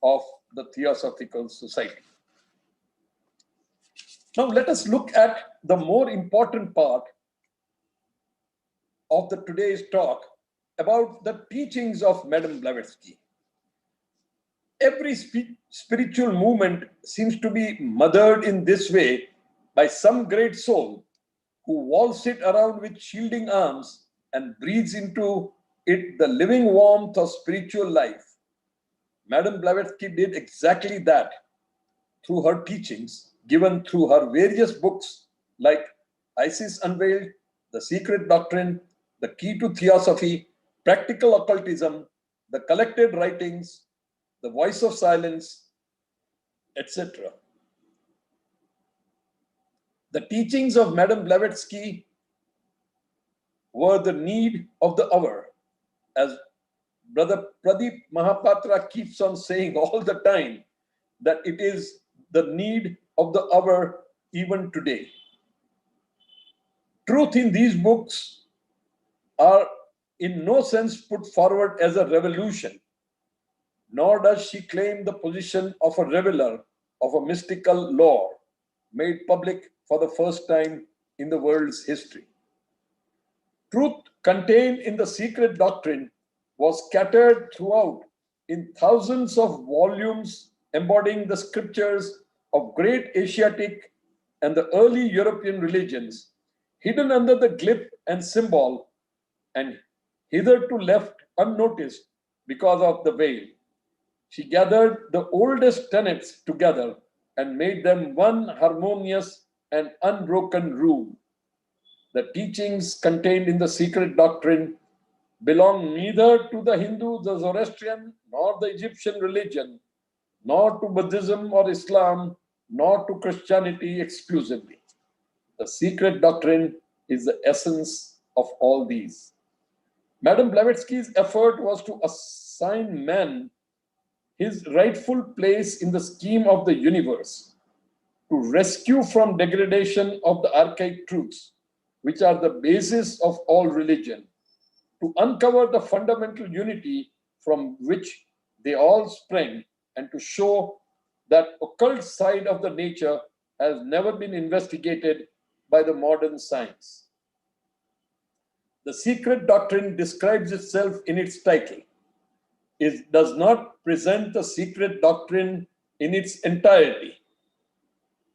of the Theosophical Society. Now let us look at the more important part of today's talk about the teachings of Madame Blavatsky. Every spiritual movement seems to be mothered in this way by some great soul who walls it around with shielding arms and breathes into it the living warmth of spiritual life. Madame Blavatsky did exactly that through her teachings given through her various books like Isis Unveiled, The Secret Doctrine, The Key to Theosophy, Practical Occultism, The Collected Writings, The Voice of Silence, etc. The teachings of Madame Blavatsky were the need of the hour, as Brother Pradeep Mahapatra keeps on saying all the time, that it is the need of the hour even today. Truth in these books are in no sense put forward as a revolution, nor does she claim the position of a revealer of a mystical lore made public for the first time in the world's history. Truth contained in the secret doctrine was scattered throughout in thousands of volumes embodying the scriptures of great Asiatic and the early European religions, hidden under the glyph and symbol and hitherto left unnoticed because of the veil. She gathered the oldest tenets together and made them one harmonious and unbroken rule. The teachings contained in the secret doctrine belong neither to the Hindu, the Zoroastrian, nor the Egyptian religion, nor to Buddhism or Islam, nor to Christianity exclusively. The secret doctrine is the essence of all these. Madame Blavatsky's effort was to assign man his rightful place in the scheme of the universe, to rescue from degradation of the archaic truths, which are the basis of all religion, to uncover the fundamental unity from which they all sprang, and to show that occult side of the nature has never been investigated by the modern science. The secret doctrine describes itself in its title. It does not present the secret doctrine in its entirety,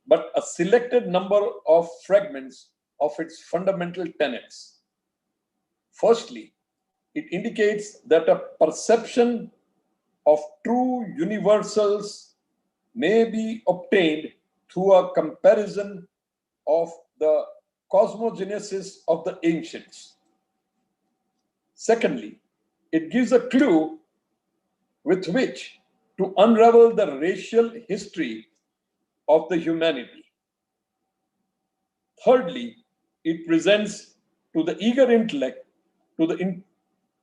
but a selected number of fragments of its fundamental tenets. Firstly, it indicates that a perception of true universals may be obtained through a comparison of the cosmogenesis of the ancients. Secondly, it gives a clue with which to unravel the racial history of the humanity. Thirdly, it presents to the eager intellect, to the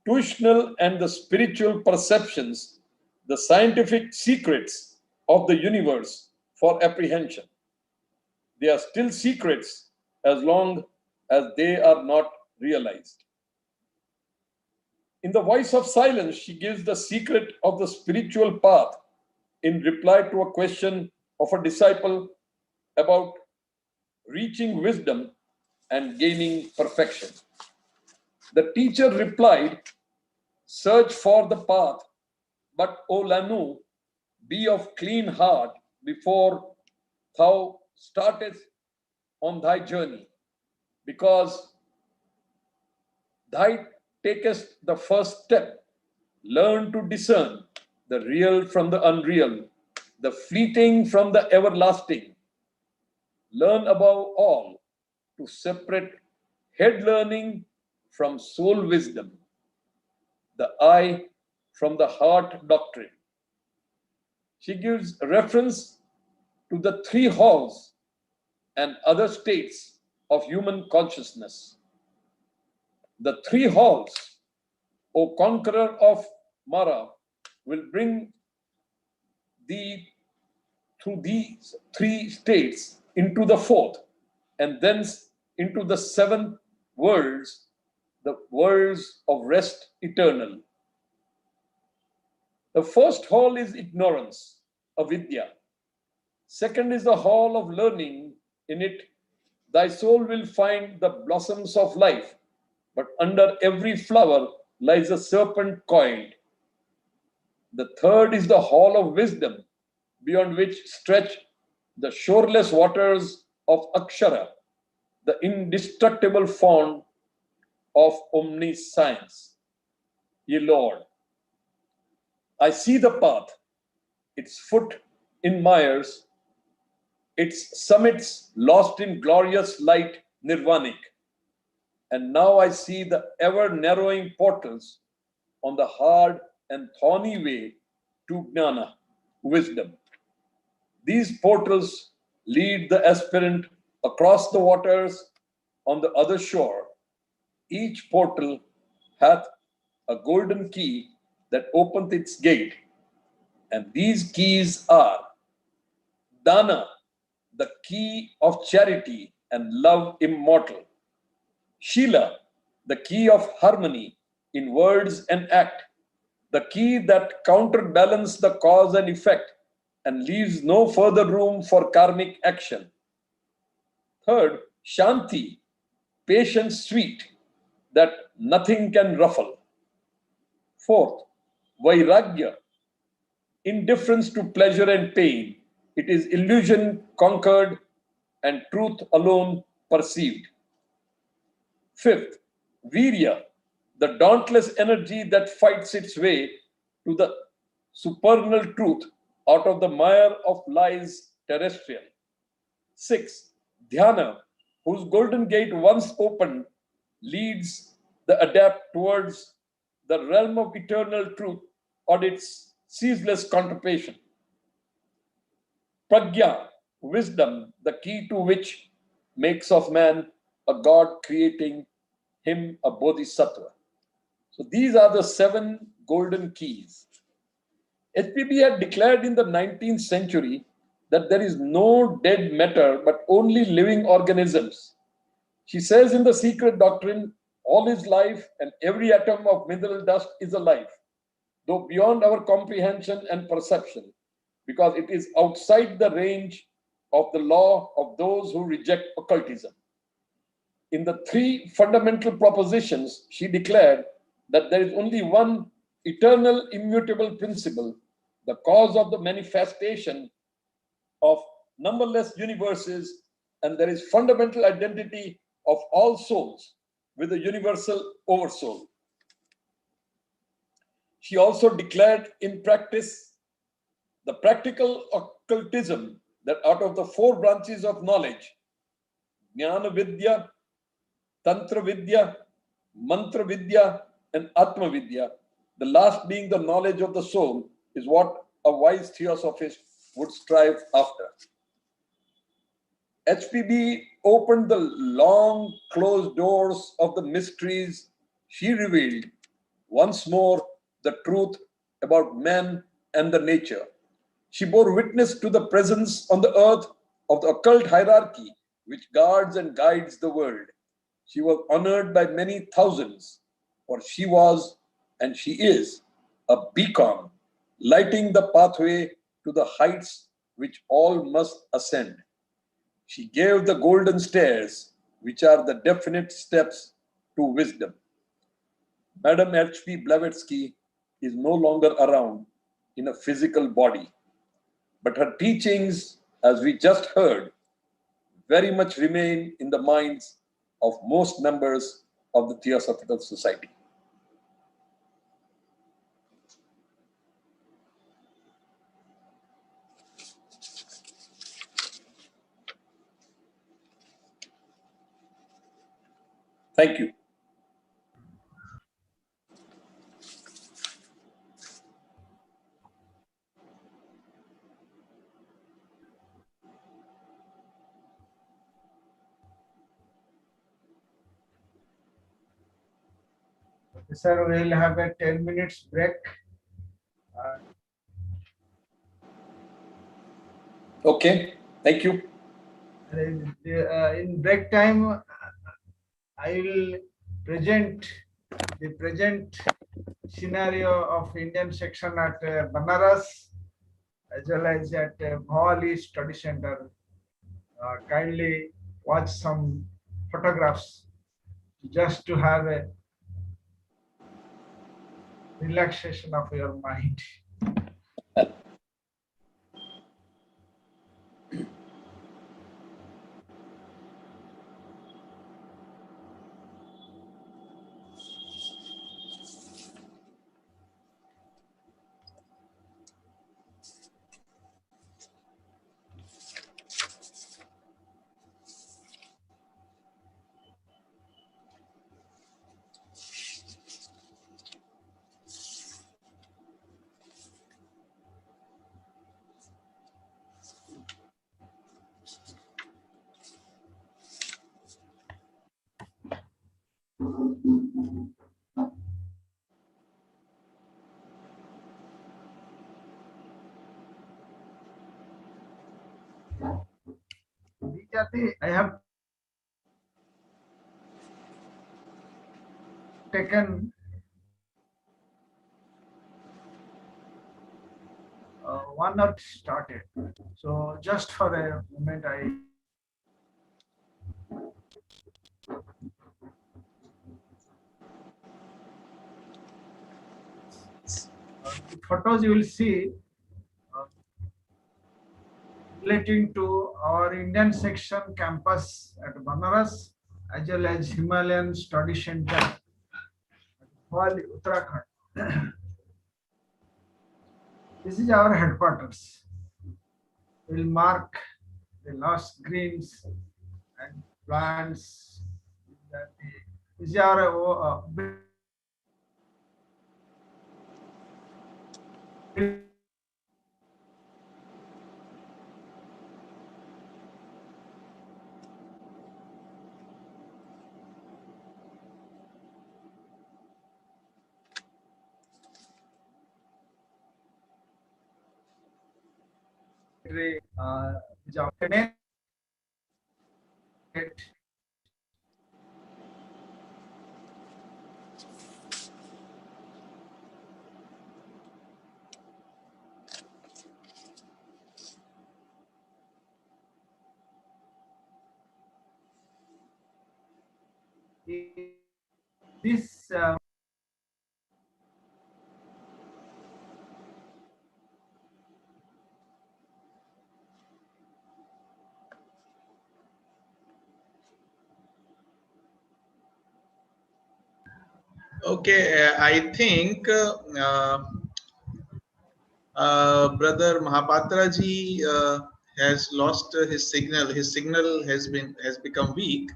intuitional and the spiritual perceptions, the scientific secrets of the universe for apprehension. They are still secrets as long as they are not realized. In the Voice of Silence, she gives the secret of the spiritual path in reply to a question of a disciple about reaching wisdom and gaining perfection. The teacher replied, "Search for the path, but O Lanu, be of clean heart before thou startest on thy journey, because thou takest the first step. Learn to discern the real from the unreal, the fleeting from the everlasting. Learn above all to separate head learning from soul wisdom, the eye from the heart doctrine." She gives reference to the three halls and other states of human consciousness. The three halls, O conqueror of Mara, will bring thee through these three states into the fourth, and thence into the seven worlds, the worlds of rest eternal. The first hall is ignorance, avidya. Second is the hall of learning. In it, thy soul will find the blossoms of life, but under every flower lies a serpent coiled. The third is the hall of wisdom, beyond which stretch the shoreless waters of Akshara, the indestructible fount of omniscience. Ye Lord, I see the path, its foot in mires, its summits lost in glorious light nirvanic. And now I see the ever narrowing portals on the hard and thorny way to Jnana, wisdom. These portals lead the aspirant across the waters on the other shore. Each portal hath a golden key that openeth its gate, and these keys are Dana, the key of charity and love immortal; Sheila, the key of harmony in words and act, the key that counterbalances the cause and effect and leaves no further room for karmic action. Third, Shanti, patience sweet, that nothing can ruffle. Fourth, Vairagya, indifference to pleasure and pain. It is illusion conquered and truth alone perceived. Fifth, Virya, the dauntless energy that fights its way to the supernal truth out of the mire of lies terrestrial. Sixth, Dhyana, whose golden gate once opened leads the adept towards the realm of eternal truth on its ceaseless contemplation. Pragya, wisdom, the key to which makes of man a god, creating him a bodhisattva. So these are the seven golden keys. HPB had declared in the 19th century that there is no dead matter but only living organisms. She says in The Secret Doctrine, all is life and every atom of mineral dust is alive, though beyond our comprehension and perception, because it is outside the range of the law of those who reject occultism. In the three fundamental propositions, she declared that there is only one eternal, immutable principle, the cause of the manifestation of numberless universes, and there is fundamental identity of all souls with the universal oversoul. She also declared in practice the practical occultism that out of the four branches of knowledge, Jnana Vidya, Tantra Vidya, Mantra Vidya, and Atma Vidya, the last being the knowledge of the soul, is what a wise theosophist would strive after. HPB opened the long closed doors of the mysteries. She revealed once more the truth about man and the nature. She bore witness to the presence on the earth of the occult hierarchy which guards and guides the world. She was honored by many thousands, for she was, and she is, a beacon, lighting the pathway to the heights which all must ascend. She gave the golden stairs, which are the definite steps to wisdom. Madam H.P. Blavatsky is no longer around in a physical body, but her teachings, as we just heard, very much remain in the minds of most members of the Theosophical Society. Thank you. Sir, we'll have a 10 minutes break. Okay, thank you. In break time, I will present the present scenario of Indian section at Banaras as well as at Bhawali Study Center. Kindly watch some photographs just to have a relaxation of your mind. I have taken one or started. So just for a moment, the photos you will see uh, relating to our Indian section campus at Banaras as well as Himalayan Study Center, Bhawali, Uttarakhand. This is our headquarters. We'll mark the lush greens and plants. This is our is our this Okay, I think Brother Mahapatra ji has lost his signal. His signal has become weak.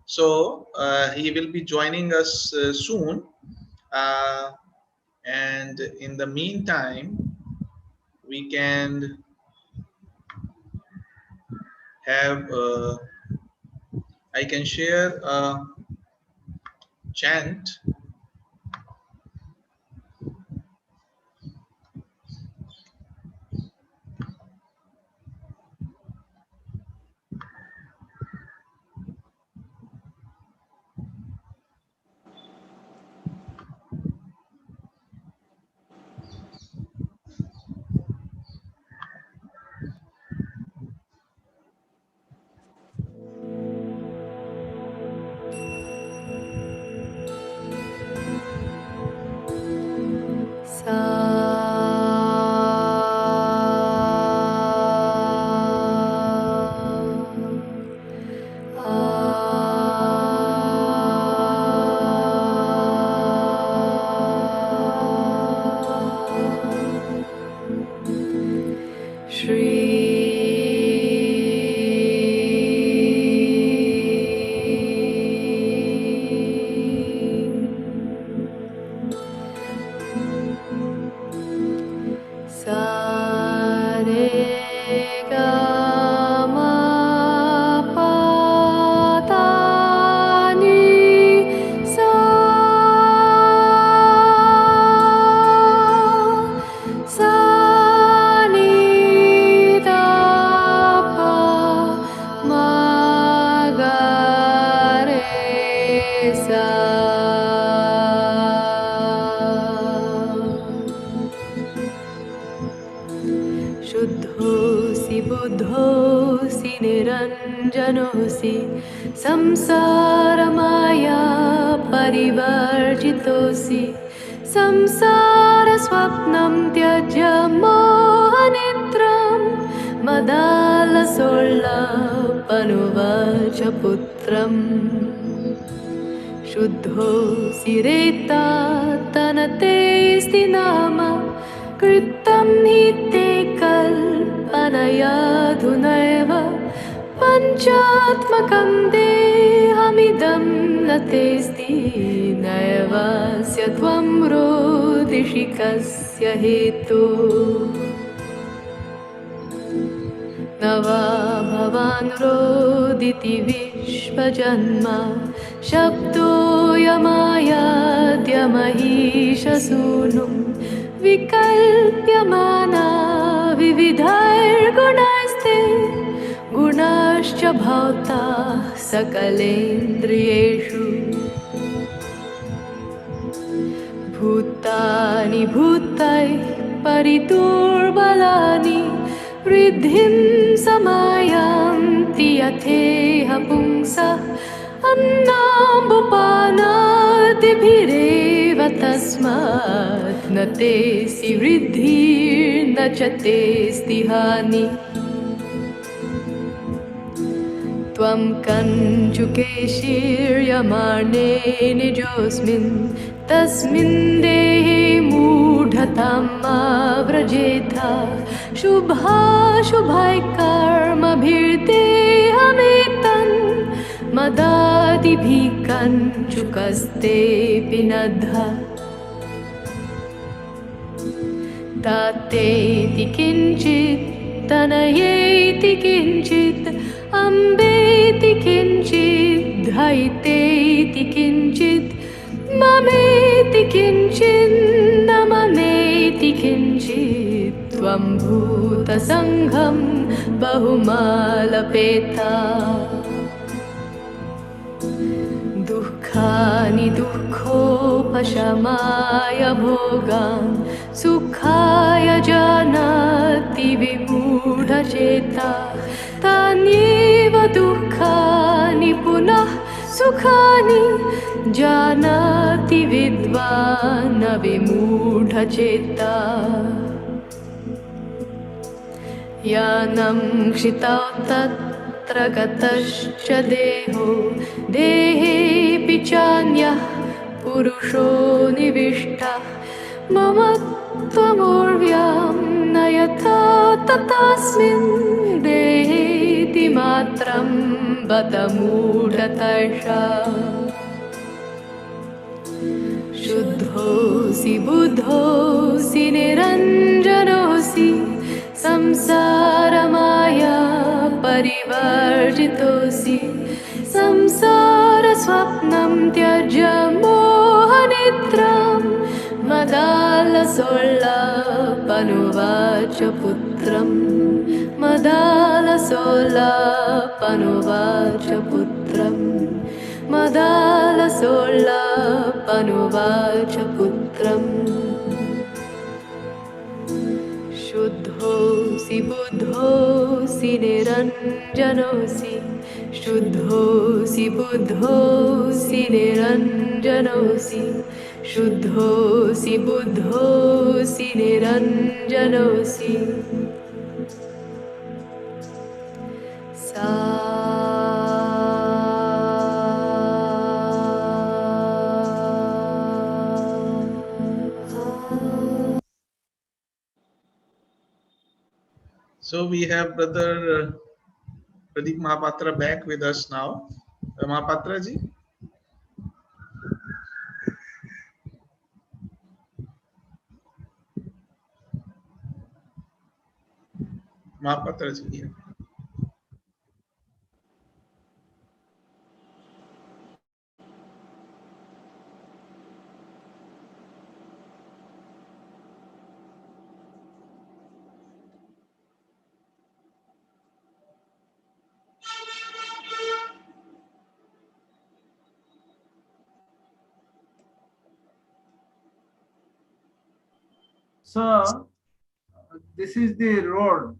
So he will be joining us soon. Uh, and in the meantime, we can have I can share a chant. शुद्धोऽसि निरञ्जनोऽसि संसारमाया परिवर्जितोऽसि संसारस्वप्नं त्यज्य मोहनिद्रां मदालसोल्लापनुवाच पुत्रम् शुद्धोऽसि रेतात्तनतेऽस्ति नाम कृतं हि ते कल्पनयाधुनैव पञ्चात्मकं देहमिदं न तेऽस्ति नैवास्य त्वं रोदिषि कस्य हेतुः न वा भवान् रोदिति विश्वजन्म शब्दोऽयमायाद्यमहीशसूनुं विकल्प्यमाना विविधैर्गुणैस्ते गुणाश्च भवतः सकलेन्द्रियेषु भूतानि भूतैः परिदुर्बलानि वृद्धिं समायान्ति यथेह पुंसः अन्नाम्बुपानादिभिरेव तस्मात् न तेऽस्ति वृद्धिर्न च तेऽस्ति हानिः त्वं कञ्चुकेशीर्यमाणे निजोऽस्मिन् तस्मिन् देहे मूढतां मा व्रजेथा शुभाशुभैः कर्मभिर्देहमेतन् मदादिभिः कञ्चुकस्तेऽपि नद्धा तातेति किञ्चित् तनयेति किञ्चित् अम्बेति किञ्चित् धैतेति किञ्चित् ममेति किञ्चिन्न ममेति किञ्चित् त्वं भूतसङ्घं बहुमालपेता दुःखानि दुःखोपशमाय भोगान् सुखाय जानाति विमूढचेता तान्येव दुःखानि पुनः सुखानि जानाति विद्वान् न विमूढचेता यानं क्षितौ तत्र गतश्च देहो देहेऽपि चान्यः पुरुषो निविष्टः मम त्वमूर्व्यां न यथा तथास्मिन् देहेति मात्रं बत मूढतर्षा शुद्धोऽसि बुद्धोऽसि निरञ्जनोऽसि संसारमाया परिवर्जितोऽसि संसारस्वप्नं त्यज्य मोहनिद्रां मदालसोल्लापनुवाच पुत्रम् मदालसोल्लापनुवाच पुत्रम् मदालसोल्लापनुवाच पुत्रम् शुद्धोऽसि बुद्धोऽसि निरञ्जनोऽसि शुद्धोऽसि बुद्धोऽसि निरञ्जनोऽसि शुद्धोऽसि बुद्धोऽसि निरञ्जनोऽसि सा So we have Brother Pradeep Mahapatra back with us now. Mahapatra ji. Mahapatra ji. Yeah. So this is the road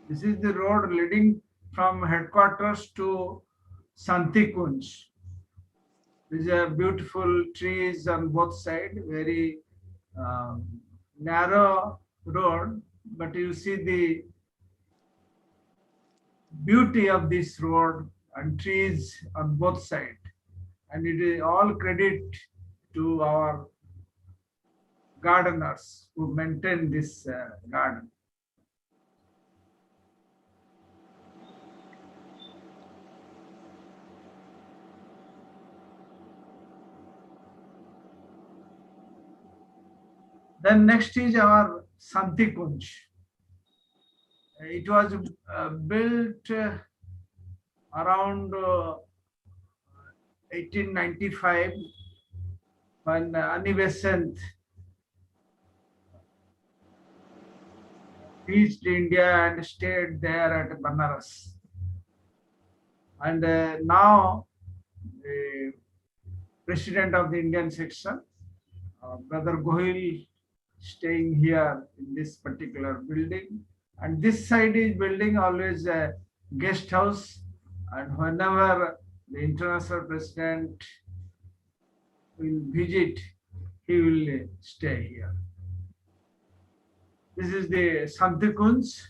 This is the road leading from headquarters to Santikunj. These are beautiful trees on both sides, very um, narrow road, but you see the beauty of this road and trees on both sides. And it is all credit to our gardeners who maintain this garden. Then next is our Santikunj. It was built around 1895 when Ani Besant reached India and stayed there at Banaras. And now the president of the Indian section, Brother Gohil, staying here in this particular building. And this side is building always a guest house. And whenever the international president will visit, he will stay here. This is the Santikunj.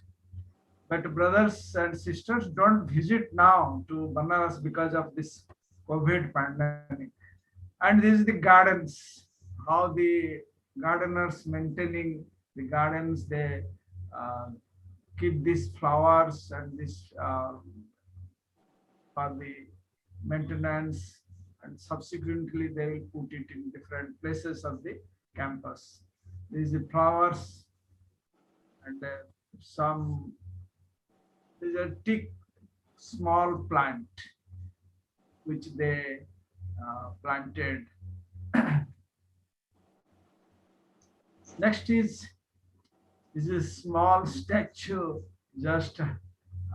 But brothers and sisters, don't visit now to Banaras because of this COVID pandemic. And this is the gardens, how the gardeners maintaining the gardens, they uh, keep these flowers and this for the maintenance, and subsequently they will put it in different places of the campus. These are flowers and some, these are thick small plant which they planted. Next is a small statue just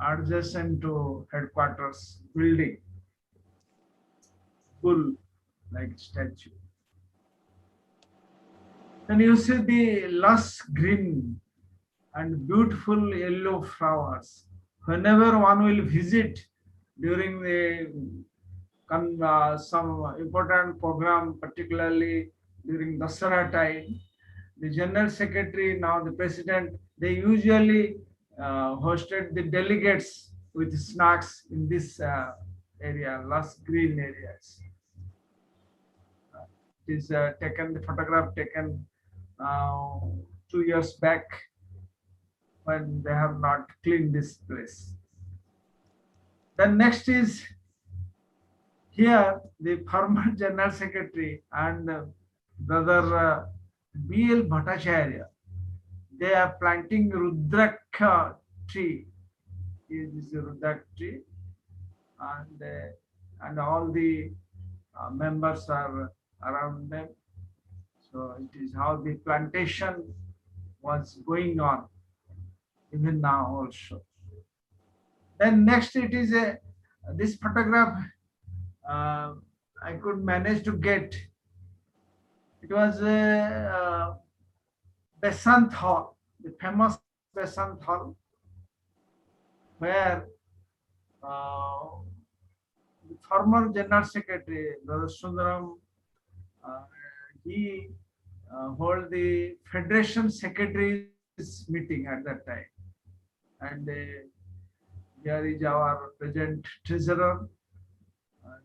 adjacent to headquarters building, bull like statue. Then you see the lush green and beautiful yellow flowers. Whenever one will visit during the some important program, particularly during Dasara time, the General Secretary, now the President, they usually hosted the delegates with snacks in this area, lush green areas. It is taken, the photograph taken 2 years back when they have not cleaned this place. Then next is here the former General Secretary and Brother B.L. Bhattacharya, they are planting Rudrakha tree. This is a Rudrakha tree, and all the members are around them. So it is how the plantation was going on even now also. Then next it is this photograph I could manage to get. It was a Besant Hall, the famous Besant Hall, where the former General Secretary, Brother Sundaram, he held the Federation Secretaries meeting at that time. And here is our present treasurer.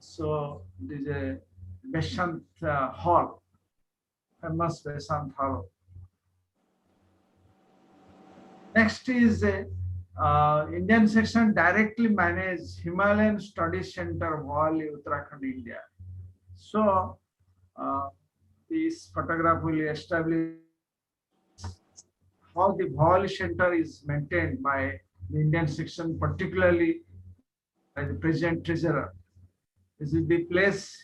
So it is a Besant Hall, famous Besant Hall. Next is Indian section directly managed Himalayan Studies Center, Wali, Uttarakhand, India. So this photograph will establish how the Wali Center is maintained by the Indian section, particularly by the present treasurer. This is the place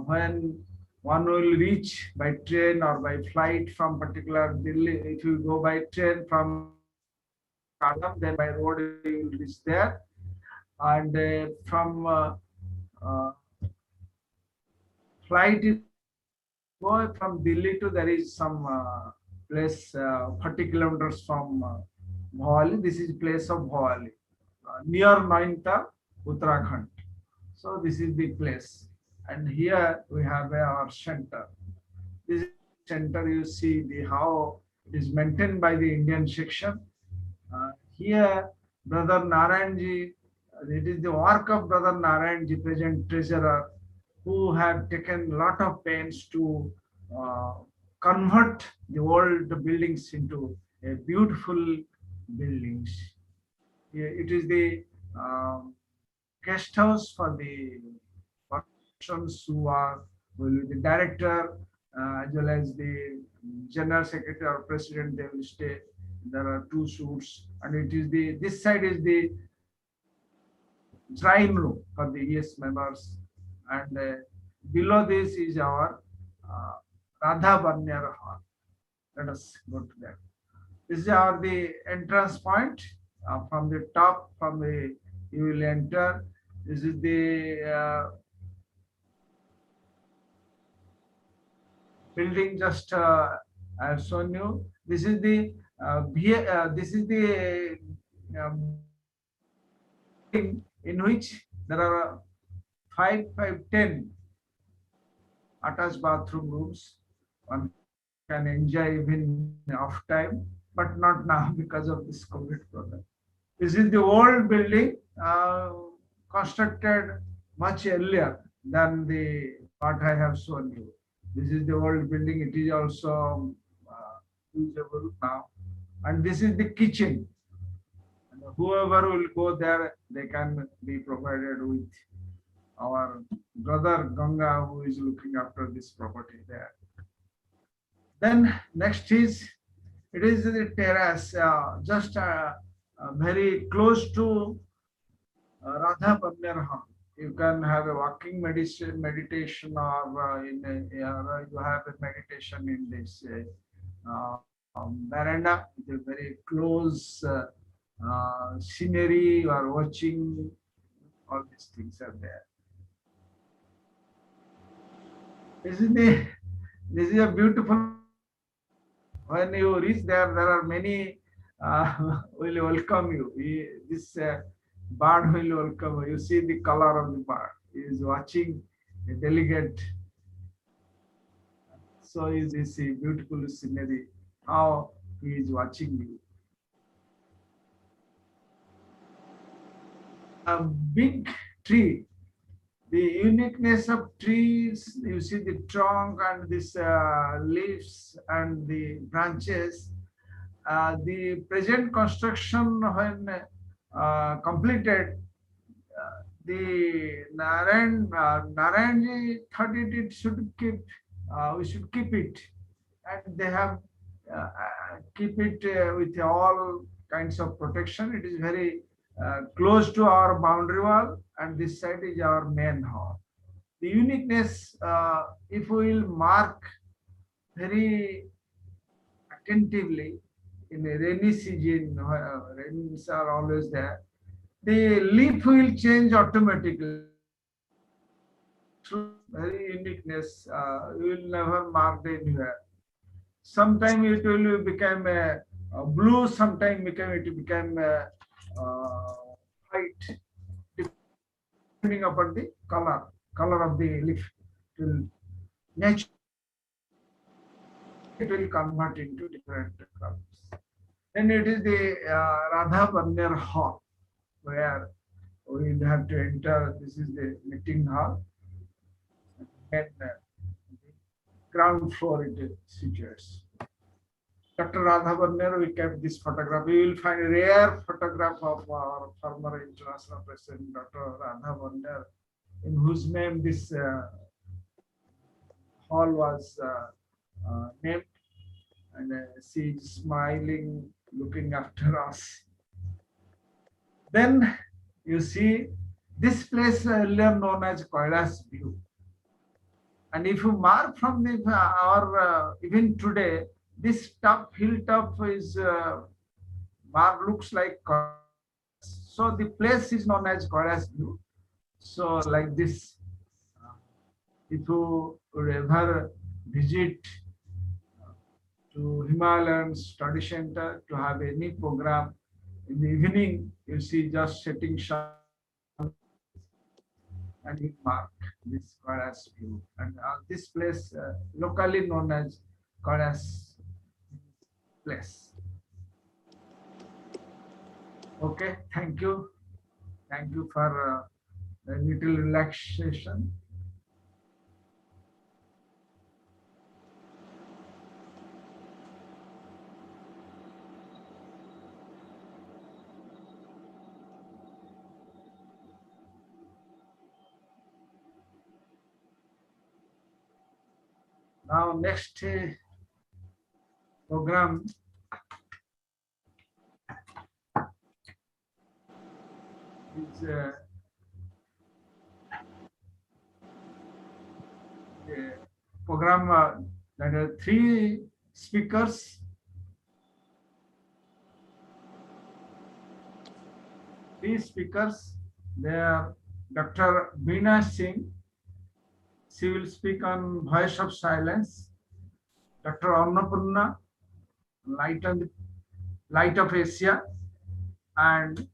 when one will reach by train or by flight from particular Delhi. If you go by train from Kadam, then by road you will reach there. And from flight, go from Delhi to, there is some place 30 kilometers from Bhawali. This is place of Bhawali, near Nainital, Uttarakhand. So this is the place, and here we have our center. This is the center. You see the how it is maintained by the Indian section. Here, Brother Narayanji, it is the work of Brother Narayanji, present treasurer, who have taken a lot of pains to uh, convert the old buildings into a beautiful buildings. It is the guest house for the persons who are will be the director as well as the general secretary or president. They will stay. There are two suites, and it is the this side is the shrine room for the ES members, and below this is our uh, Radha Barnyar hall. Let us go to that. This is our the entrance point from the top. From the you will enter. This is the building. Just I have shown you. This is the this is the in which there are 10 attached bathroom rooms. One can enjoy even off time, but not now because of this COVID problem. This is the old building constructed much earlier than the what I have shown you. This is the old building. It is also usable now, and this is the kitchen. And whoever will go there, they can be provided with our brother Ganga, who is looking after this property there. Then next is, it is the terrace, just very close to Radha Bandar Hall. You can have a walking meditation, or you have a meditation in this veranda. It is very close scenery. You are watching, all these things are there. This is a beautiful. When you reach there, there are many will welcome you. This bird will welcome you. You see the color of the bird. He is watching a delegate. So is this beautiful scenery? How he is watching you. A big tree. The uniqueness of trees, you see the trunk and this leaves and the branches. The present construction, when completed, the Narayanji thought it should keep, we should keep it, and they have keep it with all kinds of protection. It is very close to our boundary wall, and this side is our main hall. The uniqueness, if we will mark very attentively in a rainy season, rains are always there, the leaf will change automatically. Very uniqueness, you will never mark anywhere. Sometimes it will become a blue, sometimes it become white, depending upon the color of the leaf. Nature, it will convert into different colors. Then it is the Radha Bandar Hall, where we will have to enter. This is the meeting hall, and ground floor it situates. Dr. Radha Bandar, we kept this photograph. You will find a rare photograph of our former international president, Dr. Radha Bandar, in whose name this hall was named. And she is smiling, looking after us. Then you see this place earlier known as Kailas View. And if you mark from the even today, this top hilltop is looks like Kailas. So the place is known as Kailas View. So like this, if you would ever visit to Himalayan Study Center to have any program, in the evening, you see just setting sun and you mark this Kailas view. And this place, locally known as Kailas place. Okay, thank you. Thank you for the little relaxation. Now, next program is program that are three speakers. Three speakers. They are Dr. Beena Singh. She will speak on Voice of Silence. Dr. Annapurna, Light of Asia, and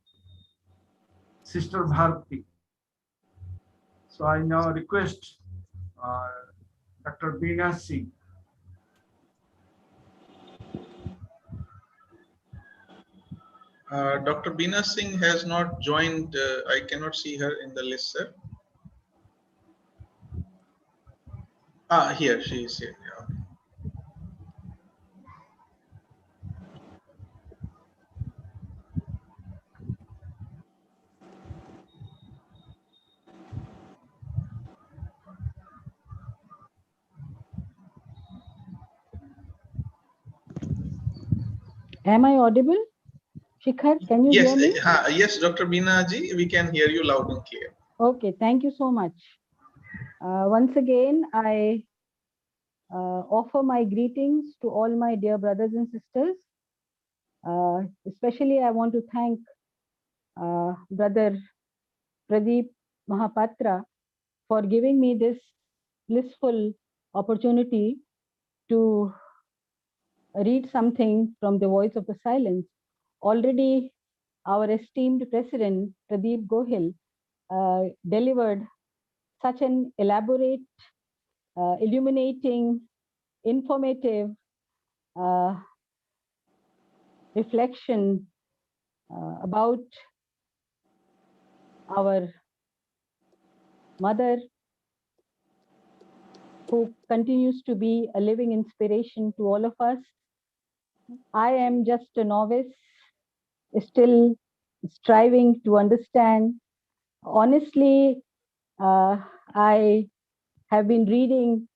Sister Bharti. So I now request Dr. Beena Singh. Dr. Beena Singh has not joined. I cannot see her in the list, sir. Here she is here. Yeah. Am I audible? Shikhar, can you Yes, hear me? yes, Dr. Beena ji, we can hear you loud and clear. Okay, thank you so much. Once again, I offer my greetings to all my dear brothers and sisters. Especially, I want to thank Brother Pradeep Mahapatra for giving me this blissful opportunity to read something from the Voice of the Silence. Already, our esteemed President, Pradeep Gohil, delivered such an elaborate, illuminating, informative reflection about our mother, who continues to be a living inspiration to all of us. I am just a novice, still striving to understand. Honestly, I have been reading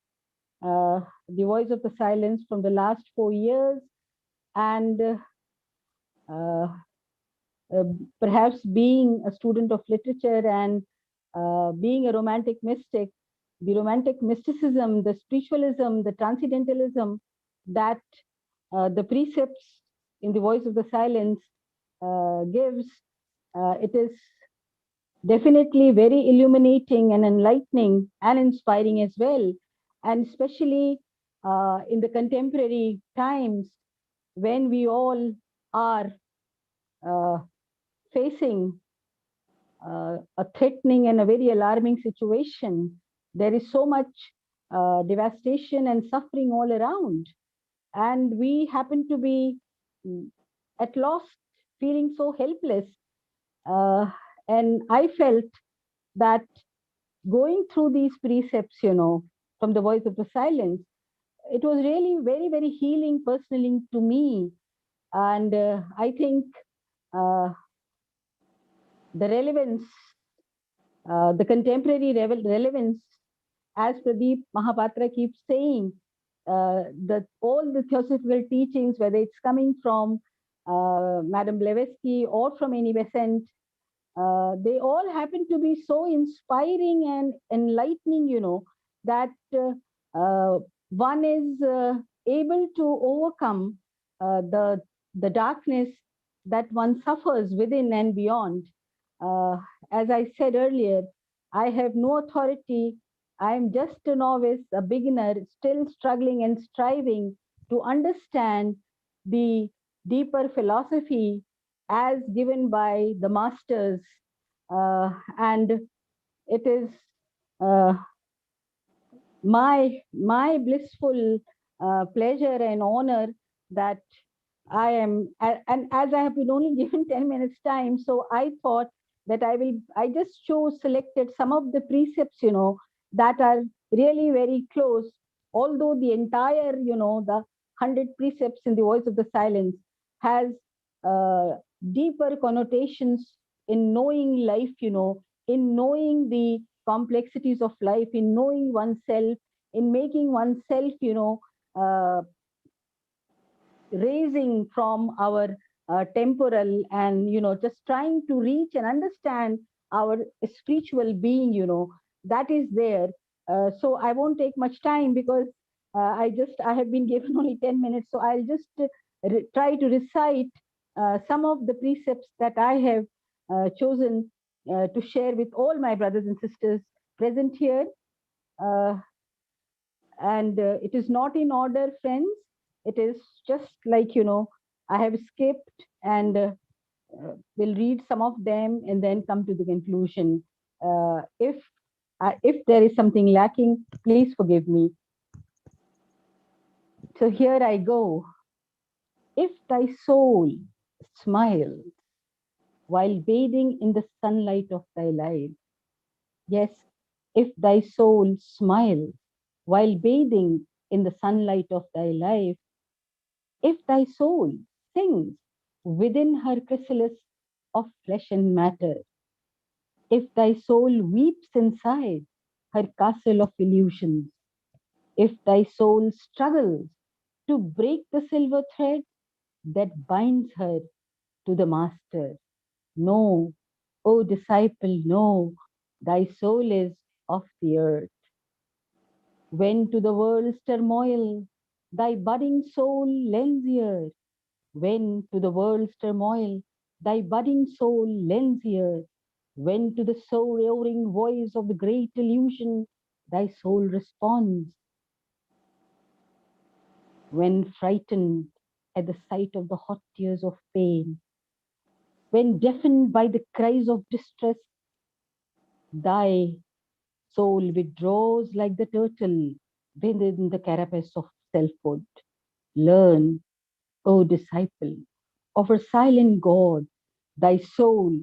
The Voice of the Silence from the last 4 years, and perhaps being a student of literature and being a romantic mystic, the romantic mysticism, the spiritualism, the transcendentalism that the precepts in The Voice of the Silence gives, it is definitely very illuminating and enlightening and inspiring as well. And especially in the contemporary times when we all are facing a threatening and a very alarming situation. There is so much devastation and suffering all around. And we happen to be at loss, feeling so helpless. And I felt that going through these precepts, from the Voice of the Silence, it was really very, very healing personally to me. And I think the relevance, the contemporary relevance, as Pradeep Mahapatra keeps saying, that all the theosophical teachings, whether it's coming from Madame Blavatsky or from Annie Besant, they all happen to be so inspiring and enlightening, that one is able to overcome the darkness that one suffers within and beyond. As I said earlier, I have no authority. I am just a novice, a beginner, still struggling and striving to understand the deeper philosophy as given by the masters, and it is my blissful pleasure and honor that I am, and as I have been only given 10 minutes time, so I thought that I just chose, selected some of the precepts, that are really very close, although the entire, the 100 precepts in the voice of the silence has deeper connotations in knowing life, in knowing the complexities of life, in knowing oneself, in making oneself, raising from our temporal, and just trying to reach and understand our spiritual being, that is there. So I won't take much time, because I have been given only 10 minutes, so I'll just try to recite some of the precepts that I have chosen to share with all my brothers and sisters present here. uh, and it is not in order, friends. It is just like, I have skipped, and will read some of them and then come to the conclusion. If there is something lacking, please forgive me. So here I go. If thy soul smiles while bathing in the sunlight of thy life, yes, if thy soul smiles while bathing in the sunlight of thy life, if thy soul sings within her chrysalis of flesh and matter, if thy soul weeps inside her castle of illusions, if thy soul struggles to break the silver thread that binds her to the master, know, O disciple, know, thy soul is of the earth. When to the world's turmoil thy budding soul lends ear, when to the world's turmoil thy budding soul lends ear, when to the soul roaring voice of the great illusion thy soul responds, when frightened at the sight of the hot tears of pain, when deafened by the cries of distress, thy soul withdraws like the turtle within the carapace of selfhood. Learn, O disciple, of a silent God, thy soul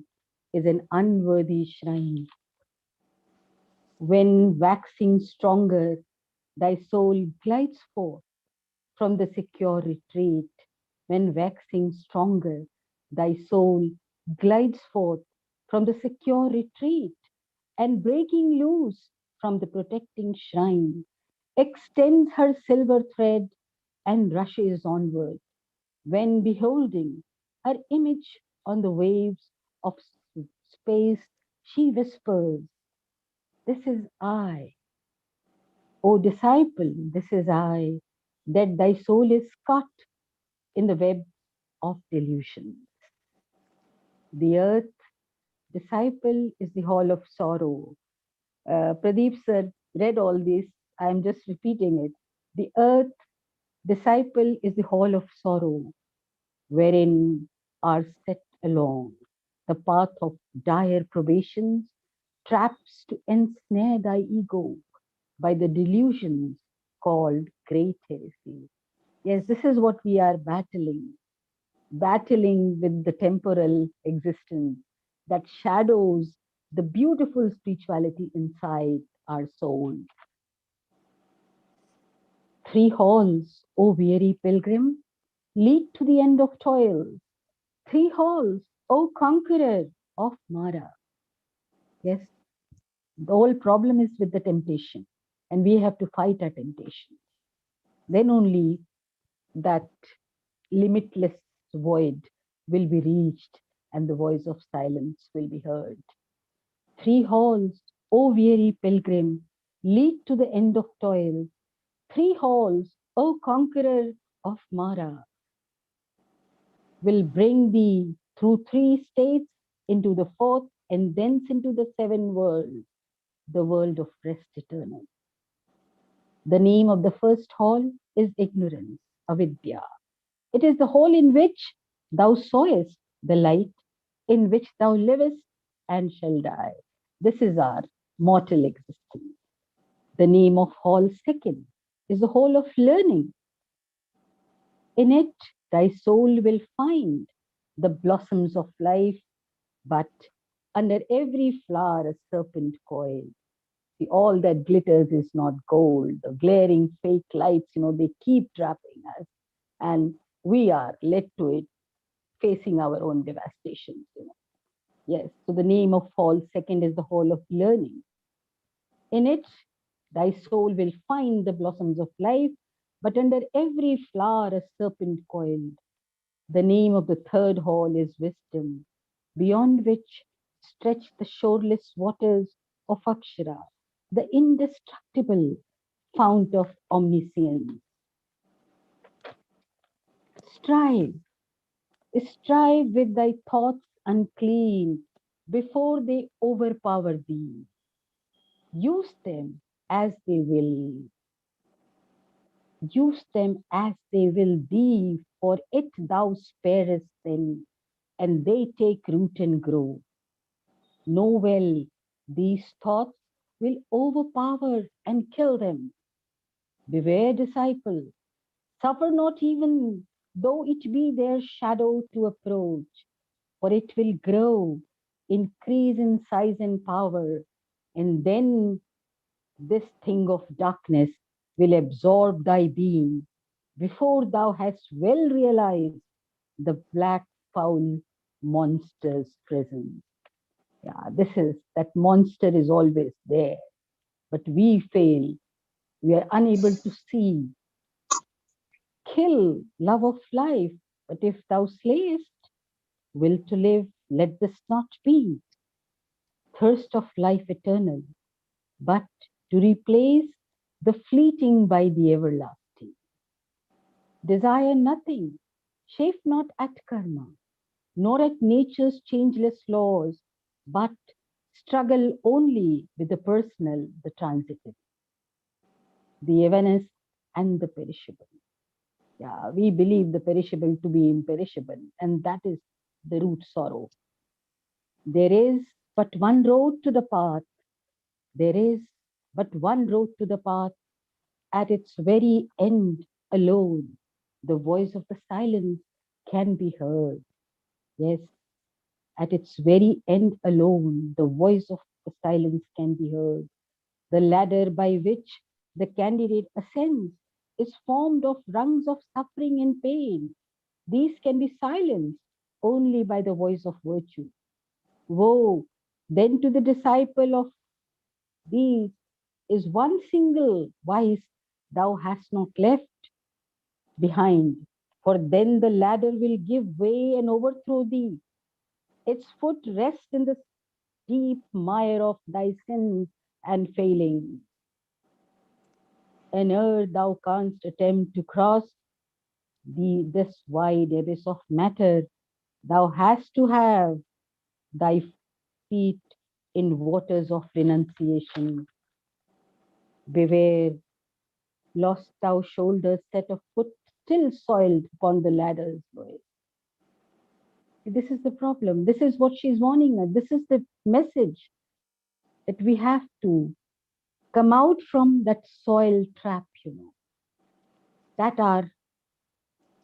is an unworthy shrine. When waxing stronger, thy soul glides forth from the secure retreat. When waxing stronger, thy soul glides forth from the secure retreat, and breaking loose from the protecting shrine, extends her silver thread and rushes onward. When beholding her image on the waves of space, she whispers, "This is I, O disciple, this is I," that thy soul is caught in the web of delusion. The earth, disciple, is the hall of sorrow. Pradeep sir read all this. I am just repeating it. The earth, disciple, is the hall of sorrow, wherein are set along the path of dire probations, traps to ensnare thy ego by the delusions called great heresy. Yes, this is what we are battling with the temporal existence that shadows the beautiful spirituality inside our soul. Three halls, O weary pilgrim, lead to the end of toil. Three halls, O conqueror of Mara. Yes, the whole problem is with the temptation, and we have to fight our temptation. Then only that limitless void will be reached and the voice of silence will be heard. Three halls, O weary pilgrim, lead to the end of toil. Three halls, O conqueror of Mara, will bring thee through three states into the fourth, and thence into the seven worlds, the world of rest eternal. The name of the first hall is ignorance, avidya. It is the hall in which thou sawest the light in which thou livest and shall die. This is our mortal existence. The name of hall second is the hall of learning. In it, thy soul will find the blossoms of life, but under every flower a serpent coiled. See, all that glitters is not gold. The glaring fake lights, they keep trapping us, and we are led to it, facing our own devastations. Yes, so the name of hall second is the hall of learning. In it, thy soul will find the blossoms of life, but under every flower a serpent coiled. The name of the third hall is wisdom, beyond which stretch the shoreless waters of Akshara, the indestructible fount of omniscience. Strive, strive with thy thoughts unclean before they overpower thee. Use them as they will. Use them as they will thee, for it thou sparest them, and they take root and grow. Know well, these thoughts will overpower and kill them. Beware, disciple, suffer not even though it be their shadow to approach, for it will grow, increase in size and power, and then this thing of darkness will absorb thy being before thou hast well realized the black foul monster's presence. Yeah, that monster is always there, but we fail. We are unable to see. Kill love of life, but if thou slayest will to live, let this not be. Thirst of life eternal, but to replace the fleeting by the everlasting. Desire nothing, chafe not at karma, nor at nature's changeless laws, but struggle only with the personal, the transitive, the evanescent, and the perishable. Yeah, we believe the perishable to be imperishable, and that is the root sorrow. There is but one road to the path. There is but one road to the path. At its very end alone, the voice of the silence can be heard. Yes, at its very end alone, the voice of the silence can be heard. The ladder by which the candidate ascends is formed of rungs of suffering and pain. These can be silenced only by the voice of virtue. Woe then to the disciple of these is one single vice thou hast not left behind, for then the ladder will give way and overthrow thee. Its foot rests in the deep mire of thy sins and failings. And ere thou canst attempt to cross this wide abyss of matter, thou hast to have thy feet in waters of renunciation. Beware, lost thou shoulders set of foot still soiled upon the ladder's lowest. This is the problem. This is what she's warning us. This is the message that we have to come out from that soil trap, that are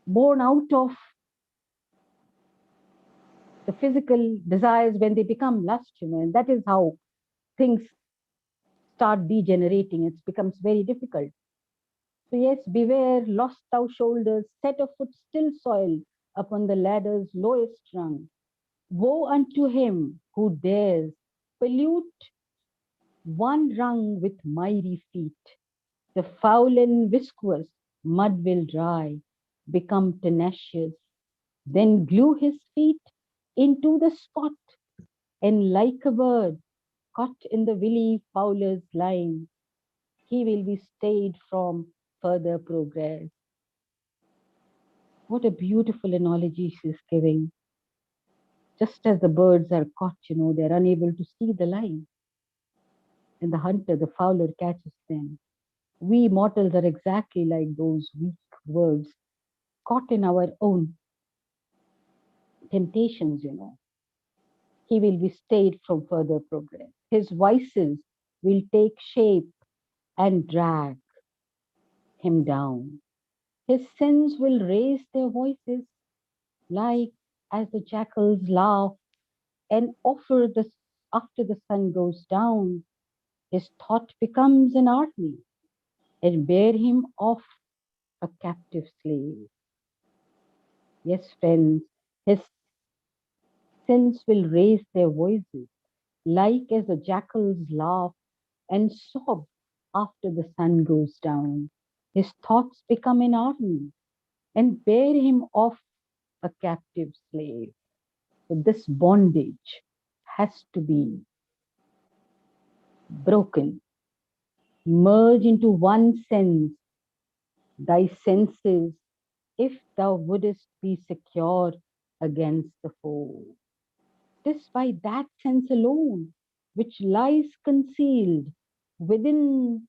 born out of the physical desires when they become lust, and that is how things start degenerating. It becomes very difficult. So yes, beware, lost thou shoulders, set of foot still soiled upon the ladder's lowest rung. Woe unto him who dares pollute one rung with miry feet. The foul and viscous mud will dry, become tenacious, then glue his feet into the spot, and like a bird caught in the willy fowler's line, he will be stayed from further progress. What a beautiful analogy she's giving. Just as the birds are caught, they're unable to see the line. And the hunter, the fowler, catches them. We mortals are exactly like those weak birds caught in our own temptations, he will be stayed from further progress. His vices will take shape and drag him down. His sins will raise their voices like as the jackals laugh and offer the after the sun goes down. His thought becomes an army and bear him off a captive slave. Yes, friends, his sins will raise their voices like as the jackals laugh and sob after the sun goes down. His thoughts become an army and bear him off a captive slave. So this bondage has to be broken, merge into one sense, thy senses, if thou wouldest be secure against the foe. 'Tis by that sense alone which lies concealed within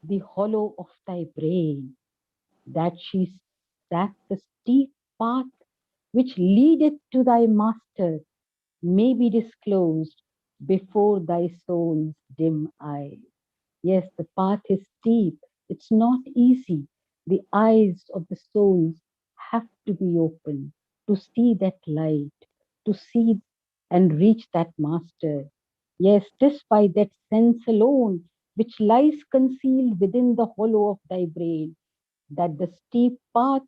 the hollow of thy brain, that that the steep path which leadeth to thy master may be disclosed before thy soul's dim eyes. Yes, the path is steep. It's not easy. The eyes of the souls have to be open to see that light, to see and reach that master. Yes, just by that sense alone, which lies concealed within the hollow of thy brain, that the steep path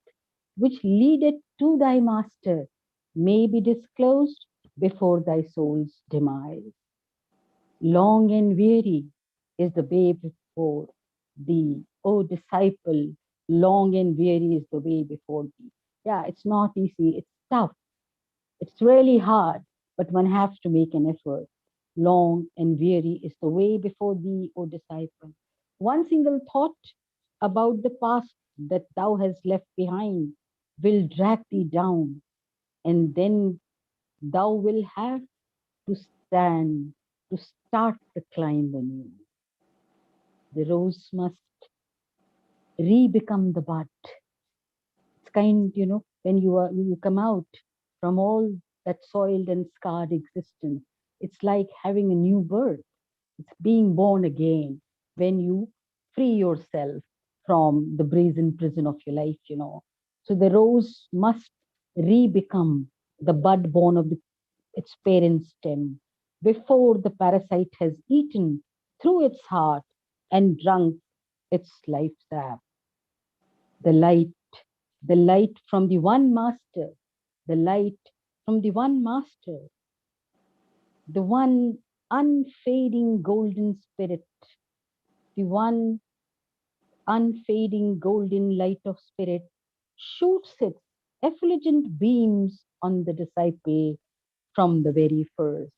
which leadeth to thy master may be disclosed before thy soul's demise. Long and weary is the way before thee, O disciple. Long and weary is the way before thee. Yeah, it's not easy. It's tough. It's really hard, but one has to make an effort. Long and weary is the way before thee, O disciple. One single thought about the past that thou hast left behind will drag thee down, and then thou will have to stand, to start the climb anew. The rose must re-become the bud. It's kind, when you come out from all that soiled and scarred existence, it's like having a new birth. It's being born again when you free yourself from the brazen prison of your life. So the rose must re-become the bud born of its parent stem before the parasite has eaten through its heart and drunk its life sap. The light, the light from the one master, the light from the one master, the one unfading golden spirit, the one unfading golden light of spirit shoots its effulgent beams on the disciple from the very first.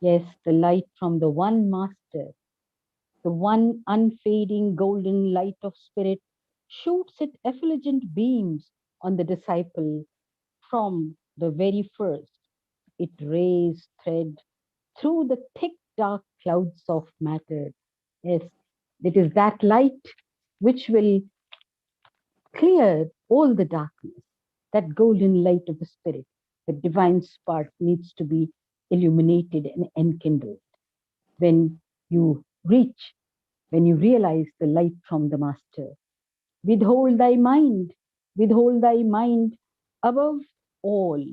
Yes, the light from the one master, the one unfading golden light of spirit shoots its effulgent beams on the disciple from the very first. It rays thread through the thick dark clouds of matter. Yes, it is that light which will clear all the darkness. That golden light of the spirit, the divine spark needs to be illuminated and enkindled. When you reach, when you realize the light from the master, withhold thy mind above all,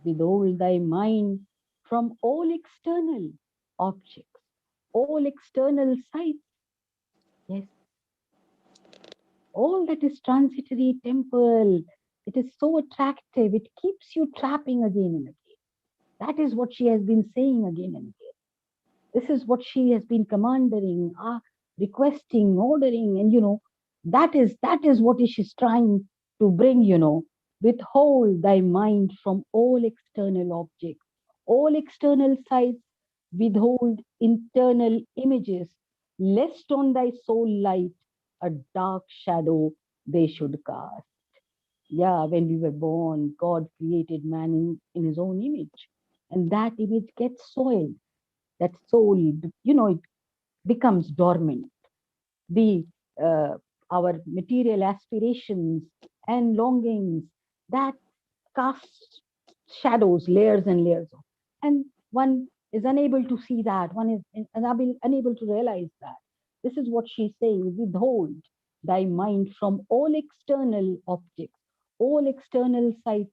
withhold thy mind from all external objects, all external sights. Yes, all that is transitory, temporal, it is so attractive, it keeps you trapping again and again. That is what she has been saying again and again. This is what she has been commanding, requesting, ordering, and that is what she's trying to bring. Withhold thy mind from all external objects, all external sights, withhold internal images, lest on thy soul light a dark shadow they should cast. Yeah, when we were born, God created man in his own image, and that image gets soiled. That soul, it becomes dormant. The our material aspirations and longings, that casts shadows, layers and layers of, and one is unable to see that, one is unable to realize that. This is what she's saying: withhold thy mind from all external objects, all external sights,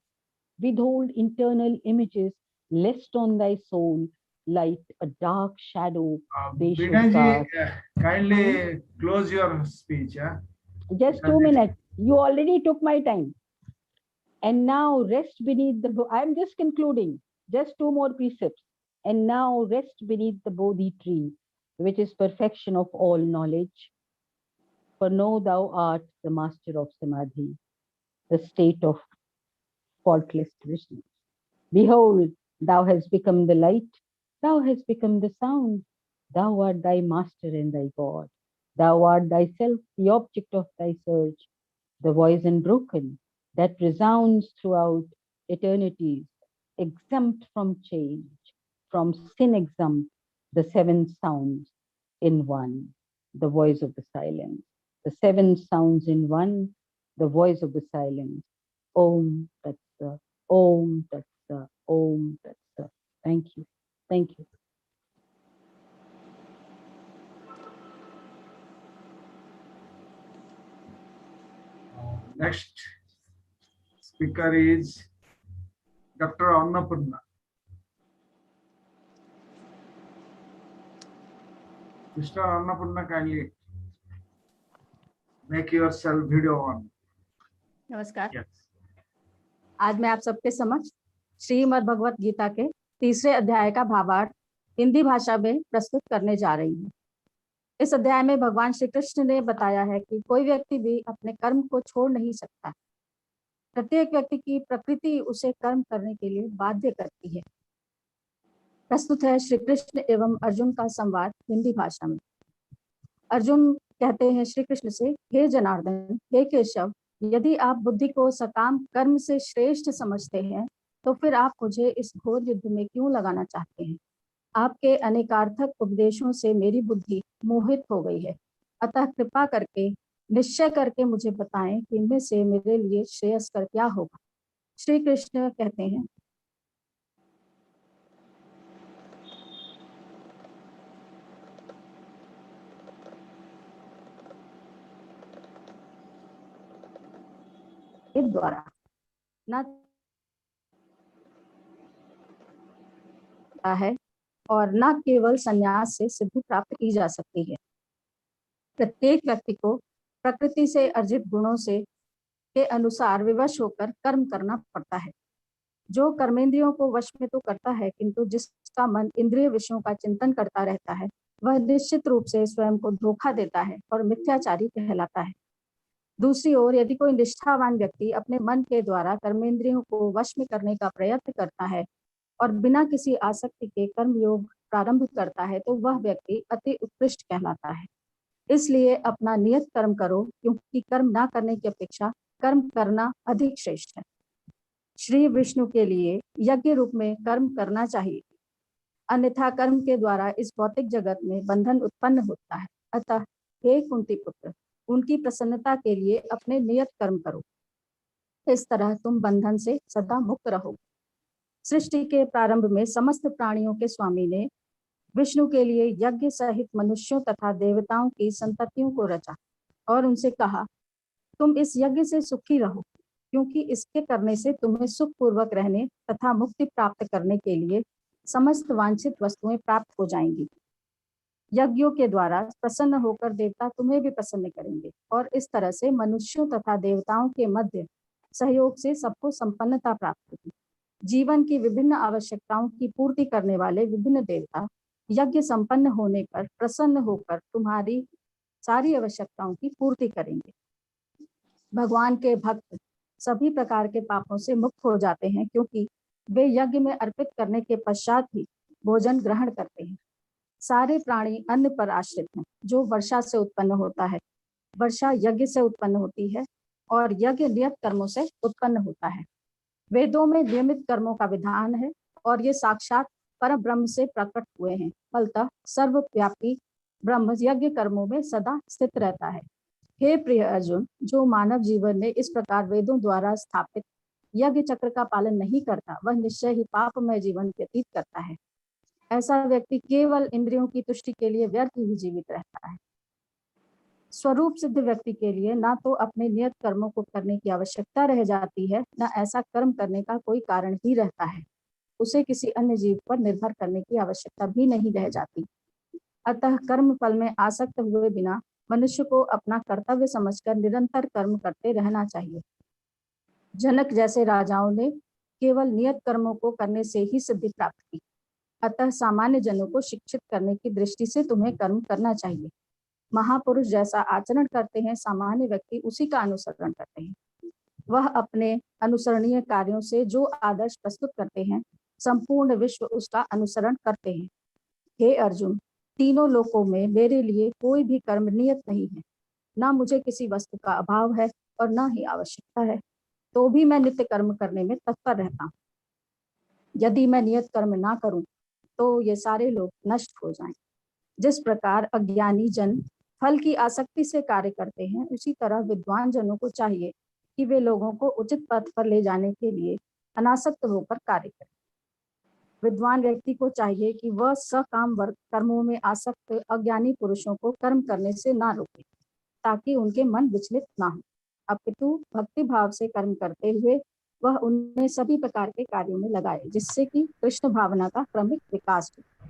withhold internal images, lest on thy soul light a dark shadow they should Binaji, cast. kindly close your speech. Just 2 minutes. You already took my time. And now rest beneath the, I'm just concluding, just 2 more precepts. And now rest beneath the Bodhi tree, which is perfection of all knowledge. For know thou art the master of Samadhi, the state of faultless Krishna. Behold, thou hast become the light, thou hast become the sound, thou art thy master and thy God. Thou art thyself the object of thy search, the voice unbroken that resounds throughout eternities, exempt from change, from sin exempt, the seven sounds in one, the voice of the silence. The seven sounds in one, the voice of the silence. Om Tat Sat, Om Tat Sat, Om Tat Sat. Thank you. Thank you. Next speaker is Dr. Annapurna. Mr. Annapurna, kindly make yourself video on. नमस्कार। Yes. आज मैं आप सबके समक्ष श्रीमद् भगवत गीता के 3रे अध्याय का भावार्थ हिंदी भाषा में प्रस्तुत करने जा रही हूँ। इस अध्याय में भगवान श्री कृष्ण ने बताया है कि कोई व्यक्ति भी अपने कर्म को छोड़ नहीं सकता। प्रत्येक व्यक्ति की प्रकृति उसे कर्म करने के लिए बाध्य करती है। प्रस्तुत है श्री कृष्ण एवं अर्जुन का संवाद हिंदी भाषा में। अर्जुन कहते हैं श्री कृष्ण से, हे जनार्दन, हे केशव, यदि आप बुद्धि को सकाम कर्म से श्रेष्ठ समझते हैं तो फिर आप मुझे इस घोर युद्ध में क्यों लगाना चाहते हैं? आपके अनेकार्थक उपदेशों से मेरी बुद्धि मोहित हो गई है। अतः कृपा करके निश्चय करके मुझे बताएं कि इनमें से मेरे लिए श्रेयस्कर क्या होगा। श्री कृष्ण कहते हैं, इस द्वारा न है और न केवल संन्यास से सिद्धि प्राप्त की जा सकती है। प्रत्येक व्यक्ति को प्रकृति से अर्जित गुणों से के अनुसार विवश होकर कर्म करना पड़ता है। जो कर्मेंद्रियों को वश में तो करता है, किंतु जिसका मन इंद्रिय विषयों का चिंतन करता रहता है, वह निश्चित रूप से स्वयं को धोखा देता है और मिथ्याचारी कहलाता है। दूसरी ओर यदि कोई निष्ठावान व्यक्ति अपने मन के द्वारा कर्मेंद्रियों को वश में करने का प्रयत्न करता है और बिना किसी आसक्ति के कर्म योग प्रारंभ करता है, तो वह व्यक्ति अति उत्कृष्ट कहलाता है। इसलिए अपना नियत कर्म करो, क्योंकि कर्म ना करने की अपेक्षा कर्म करना अधिक श्रेष्ठ है। श्री विष्णु के लिए यज्ञ रूप में कर्म करना चाहिए, अन्यथा कर्म के द्वारा इस भौतिक जगत में बंधन उत्पन्न होता है। अतः हे कुंती पुत्र, उनकी प्रसन्नता के लिए अपने नियत कर्म करो, इस तरह तुम बंधन से सदा मुक्त रहोगे। सृष्टि के प्रारंभ में समस्त प्राणियों के स्वामी ने विष्णु के लिए यज्ञ सहित मनुष्यों तथा देवताओं की संततियों को रचा और उनसे कहा, तुम इस यज्ञ से सुखी रहो, क्योंकि इसके करने से तुम्हें सुख पूर्वक रहने तथा मुक्ति प्राप्त करने के लिए समस्त वांछित वस्तुएं प्राप्त हो जाएंगी। यज्ञों के द्वारा प्रसन्न होकर देवता तुम्हें भी प्रसन्न करेंगे और इस तरह से मनुष्यों तथा देवताओं के मध्य सहयोग से सबको संपन्नता प्राप्त होगी। जीवन की विभिन्न आवश्यकताओं की पूर्ति करने वाले विभिन्न देवता यज्ञ संपन्न होने पर प्रसन्न होकर तुम्हारी सारी आवश्यकताओं की पूर्ति करेंगे। भगवान के भक्त सभी प्रकार के पापों से मुक्त हो जाते हैं, क्योंकि वे यज्ञ में अर्पित करने के पश्चात ही भोजन ग्रहण करते हैं। सारे प्राणी अन्न पर आश्रित हैं, जो वर्षा से उत्पन्न होता है। वर्षा यज्ञ से उत्पन्न होती है और यज्ञ नियत कर्मों से उत्पन्न होता है। वेदों में नियमित कर्मों का विधान है और ये साक्षात पर ब्रह्म से प्रकट हुए हैं। फलतः सर्वव्यापी ब्रह्म यज्ञ कर्मों में सदा स्थित रहता है। हे प्रिय अर्जुन, जो मानव जीवन में इस प्रकार वेदों द्वारा स्थापित यज्ञ चक्र का पालन नहीं करता, वह निश्चय ही पापमय जीवन व्यतीत करता है। ऐसा व्यक्ति केवल इंद्रियों की तुष्टि के लिए व्यर्थ ही जीवित रहता है। स्वरूप सिद्ध व्यक्ति के लिए ना तो अपने नियत कर्मों को करने की आवश्यकता रह जाती है, न ऐसा कर्म करने का कोई कारण ही रहता है। उसे किसी अन्य जीव पर निर्भर करने की आवश्यकता भी नहीं रह जाती। अतः कर्म फल में आसक्त हुए बिना मनुष्य को अपना कर्तव्य समझकर निरंतर कर्म करते रहना चाहिए। जनक जैसे राजाओं ने केवल नियत कर्मों को करने से ही सिद्धि प्राप्त की। अतः सामान्य जनों को शिक्षित करने की दृष्टि से तुम्हें कर्म करना चाहिए। महापुरुष जैसा आचरण करते हैं, सामान्य व्यक्ति उसी का अनुसरण करते हैं। वह अपने अनुसरणीय कार्यों से जो आदर्श प्रस्तुत करते हैं, संपूर्ण विश्व उसका अनुसरण करते हैं। हे अर्जुन, तीनों लोकों में मेरे लिए कोई भी कर्म नियत नहीं है। ना मुझे किसी वस्तु का अभाव है और ना ही आवश्यकता है, तो भी मैं नित्य कर्म करने में तत्पर रहता हूँ। यदि मैं नियत कर्म ना करूं तो ये सारे लोग नष्ट हो जाएं। जिस प्रकार अज्ञानी जन फल की आसक्ति से कार्य करते हैं, उसी तरह विद्वान जनों को चाहिए कि वे लोगों को उचित पथ पर ले जाने के लिए अनासक्त होकर कार्य करें। विद्वान व्यक्ति को चाहिए कि वह सकाम वर्ग कर्मों में आसक्त अज्ञानी पुरुषों को कर्म करने से ना रोके, ताकि उनके मन विचलित ना हो, अपितु भक्ति भाव से कर्म करते हुए वह उन्हें सभी प्रकार के कार्यों में लगाए, जिससे कि कृष्ण भावना का क्रमिक विकास हो।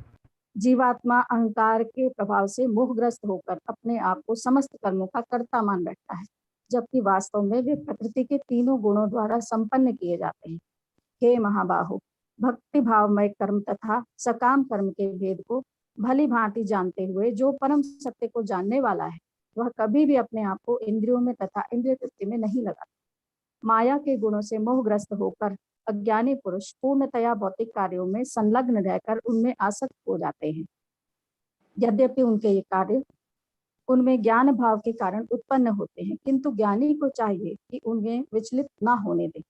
जीवात्मा अहंकार के प्रभाव से मोहग्रस्त होकर अपने आप को समस्त कर्मों का कर्ता मान बैठता है, जबकि वास्तव में वे प्रकृति के तीनों गुणों द्वारा संपन्न किए जाते हैं। हे महाबाहो, भक्ति भावमय कर्म तथा सकाम कर्म के भेद को भली भांति जानते हुए जो परम सत्य को जानने वाला है, वह कभी भी अपने आप को इंद्रियों में तथा इंद्रिय तृप्ति में नहीं लगाता। माया के गुणों से मोहग्रस्त होकर अज्ञानी पुरुष पूर्णतया भौतिक कार्यों में संलग्न रहकर उनमें आसक्त हो जाते हैं। यद्यपि उनके ये कार्य उनमें ज्ञान भाव के कारण उत्पन्न होते हैं, किंतु ज्ञानी को चाहिए कि उन्हें विचलित ना होने दे।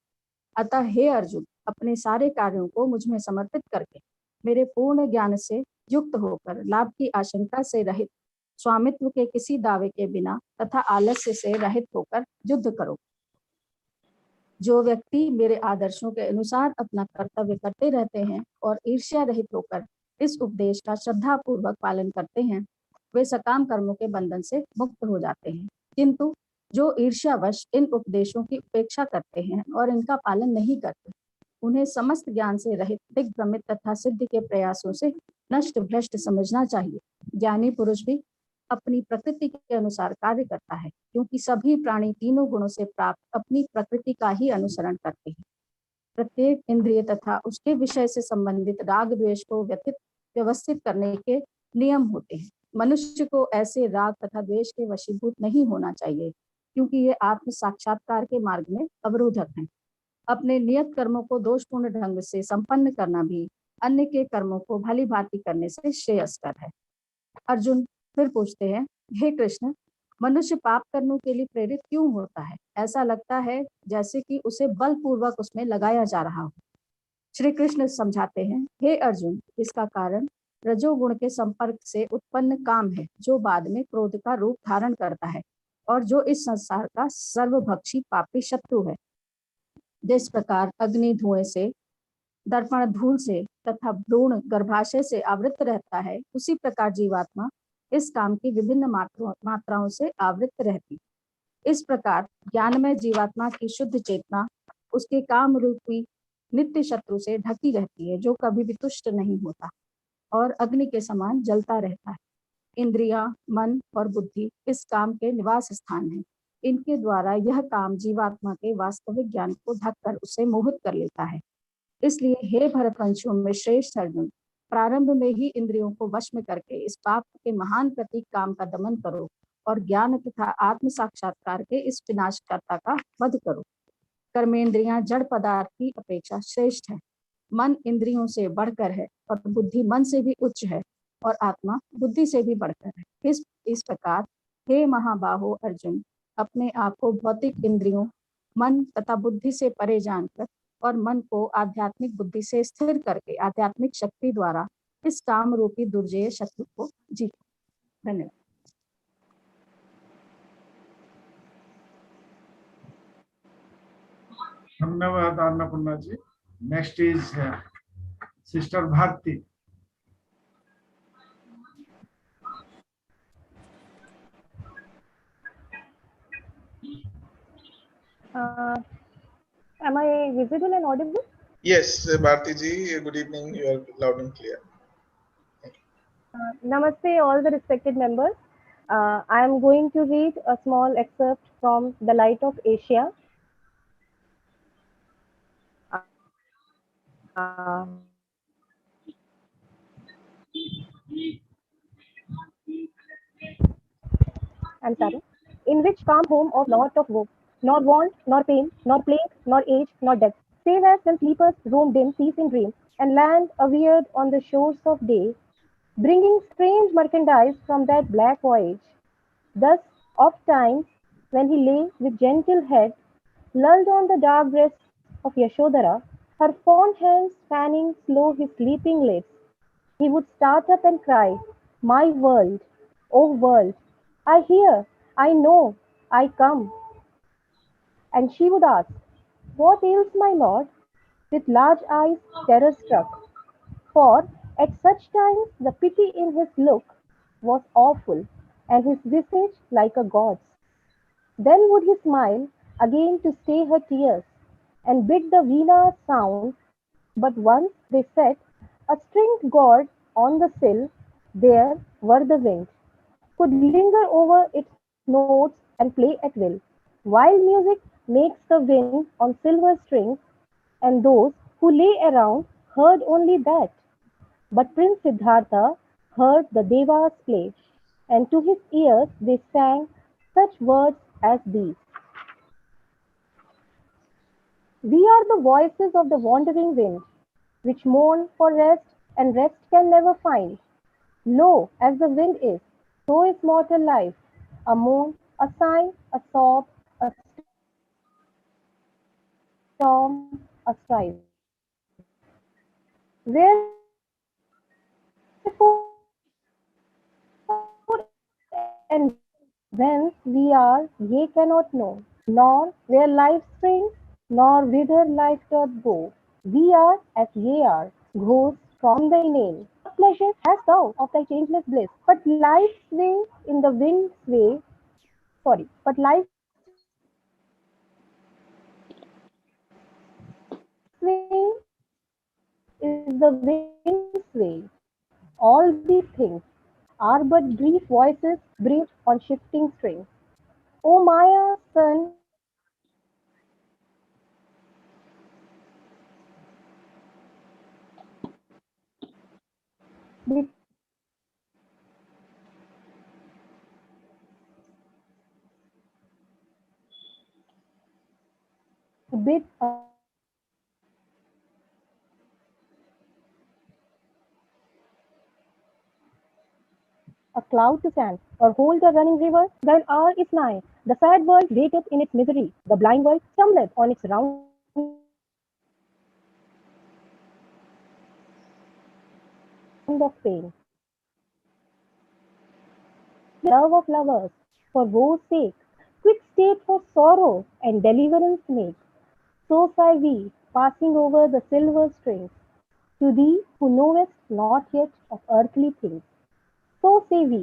अतः हे अर्जुन, अपने सारे कार्यों को मुझ में समर्पित करके मेरे पूर्ण ज्ञान से युक्त होकर लाभ की आशंका से रहित, स्वामित्व के किसी दावे के बिना तथा आलस्य से रहित होकर युद्ध करो। जो व्यक्ति मेरे आदर्शों के अनुसार अपना कर्तव्य करते रहते हैं और ईर्ष्या रहित होकर इस उपदेश का श्रद्धा पूर्वक पालन करते हैं, वे सकाम कर्मों के बंधन से मुक्त हो जाते हैं। किंतु जो ईर्ष्यावश इन उपदेशों की उपेक्षा करते हैं और इनका पालन नहीं करते, उन्हें समस्त ज्ञान से रहित दिग्भ्रमित तथा सिद्धि के प्रयासों से नष्ट भ्रष्ट समझना चाहिए। ज्ञानी पुरुष भी अपनी प्रकृति के अनुसार कार्य करता है, क्योंकि सभी प्राणी तीनों गुणों से प्राप्त अपनी प्रकृति का ही अनुसरण करते हैं। प्रत्येक इंद्रिय तथा उसके विषय से संबंधित राग द्वेष को व्यवस्थित करने के नियम होते हैं। मनुष्य को ऐसे राग तथा द्वेष के वशीभूत नहीं होना चाहिए, क्योंकि ये आत्म साक्षात्कार के मार्ग में अवरोधक हैं। अपने नियत कर्मों को दोषपूर्ण ढंग से संपन्न करना भी अन्य के कर्मों को भली भांति करने से श्रेयस्कर है। अर्जुन फिर पूछते हैं, हे कृष्ण, मनुष्य पाप करने के लिए प्रेरित क्यों होता है? ऐसा लगता है जैसे कि उसे बलपूर्वक उसमें लगाया जा रहा हो। श्री कृष्ण समझाते हैं, हे अर्जुन, इसका कारण रजोगुण के संपर्क से उत्पन्न काम है, जो बाद में क्रोध का रूप धारण करता है और जो इस संसार का सर्वभक्षी पापी शत्रु है। जिस प्रकार अग्नि धुएं से, दर्पण धूल से तथा भ्रूण गर्भाशय से आवृत रहता है, उसी प्रकार जीवात्मा इस काम की विभिन्न मात्राओं से आवृत रहती। इस प्रकार ज्ञानमय जीवात्मा की शुद्ध चेतना उसके काम रूपी नित्य शत्रु से ढकी रहती है, जो कभी भी तुष्ट नहीं होता और अग्नि के समान जलता रहता है। इंद्रियां, मन और बुद्धि इस काम के निवास स्थान है। इनके द्वारा यह काम जीवात्मा के वास्तविक ज्ञान को ढककर उसे मोहित कर लेता है। इसलिए हे भरतवंशियों में श्रेष्ठ अर्जुन, प्रारंभ में ही इंद्रियों को वश में करके इस पाप के महान प्रतीक काम का दमन करो और ज्ञान तथा आत्म साक्षात्कार के इस विनाशकर्ता का वध करो। कर्मेंद्रियां जड़ पदार्थ की अपेक्षा श्रेष्ठ है। मन इंद्रियों से बढ़कर है और बुद्धि मन से भी उच्च है और आत्मा बुद्धि से भी बढ़कर है। इस प्रकार हे महाबाहो अर्जुन, अपने आप को भौतिक इंद्रियों, मन तथा बुद्धि से परे जानकर और मन को आध्यात्मिक बुद्धि से स्थिर करके आध्यात्मिक शक्ति द्वारा इस काम रूपी दुर्जय शत्रु को जीतो। धन्यवाद। धन्यवाद अन्नपूर्णा जी. Next is Sister Bharti. Am I visible and audible? Yes, Bharti ji, good evening. You are loud and clear. Namaste, all the respected members. I am going to read a small excerpt from The Light of Asia. I'm starting. In which calm home of lot of woe, nor want, nor pain, nor plague, nor age, nor death, save as when sleepers roam dim, peace in dream, and land aweird on the shores of day, bringing strange merchandise from that black voyage. Thus, oft times, when he lay with gentle head, lulled on the dark breast of Yashodhara, her fond hands fanning slow his sleeping lips, he would start up and cry, "My world, O world, I hear, I know, I come." And she would ask, "What ails my lord?" with large eyes terror struck. For at such times the pity in his look was awful, and his visage like a god's. Then would he smile again to stay her tears, and bid the veena sound, but once they set a stringed gourd on the sill, there were the winds, could linger over its notes and play at will, while music makes the wind on silver strings, and those who lay around heard only that. But Prince Siddhartha heard the Devas play, and to his ears they sang such words as these: "We are the voices of the wandering wind, which mourn for rest, and rest can never find. Lo, as the wind is, so is mortal life, a moan, a sigh, a sob, a storm, a strife. Wherefore and whence we are, ye cannot know, nor where life springs, nor whither life doth go. We are as ye are, ghosts from the inane. What pleasure hast thou of thy changeless bliss? But life's way in the wind's way, but life's way is the wind's way. All these things are but brief voices breathed on shifting strings. O Maya, sun, bid a cloud to stand, or hold a running river, thine hour is nigh. The sad world waiteth in its misery. The blind world stumbleth on its round of pain. Love of lovers, for woe's sake, quick state for sorrow, and deliverance make. So sigh we, passing over the silver strings, to thee who knowest not yet of earthly things. So say we,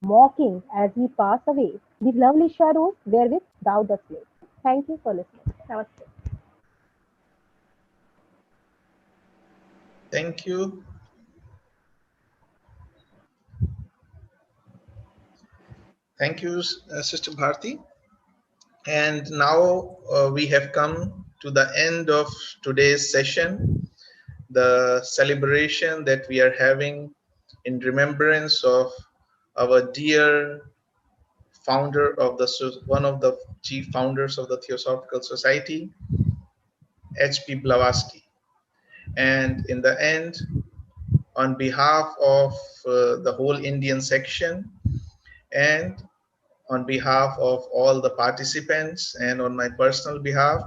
mocking as we pass away these lovely shadows wherewith thou dost play. Thank you for listening. Namaste. Thank you. Thank you, Sister Bharti. And now we have come to the end of today's session, the celebration that we are having in remembrance of our dear founder of one of the chief founders of the Theosophical Society, H.P. Blavatsky. And in the end, on behalf of the whole Indian section and on behalf of all the participants and on my personal behalf,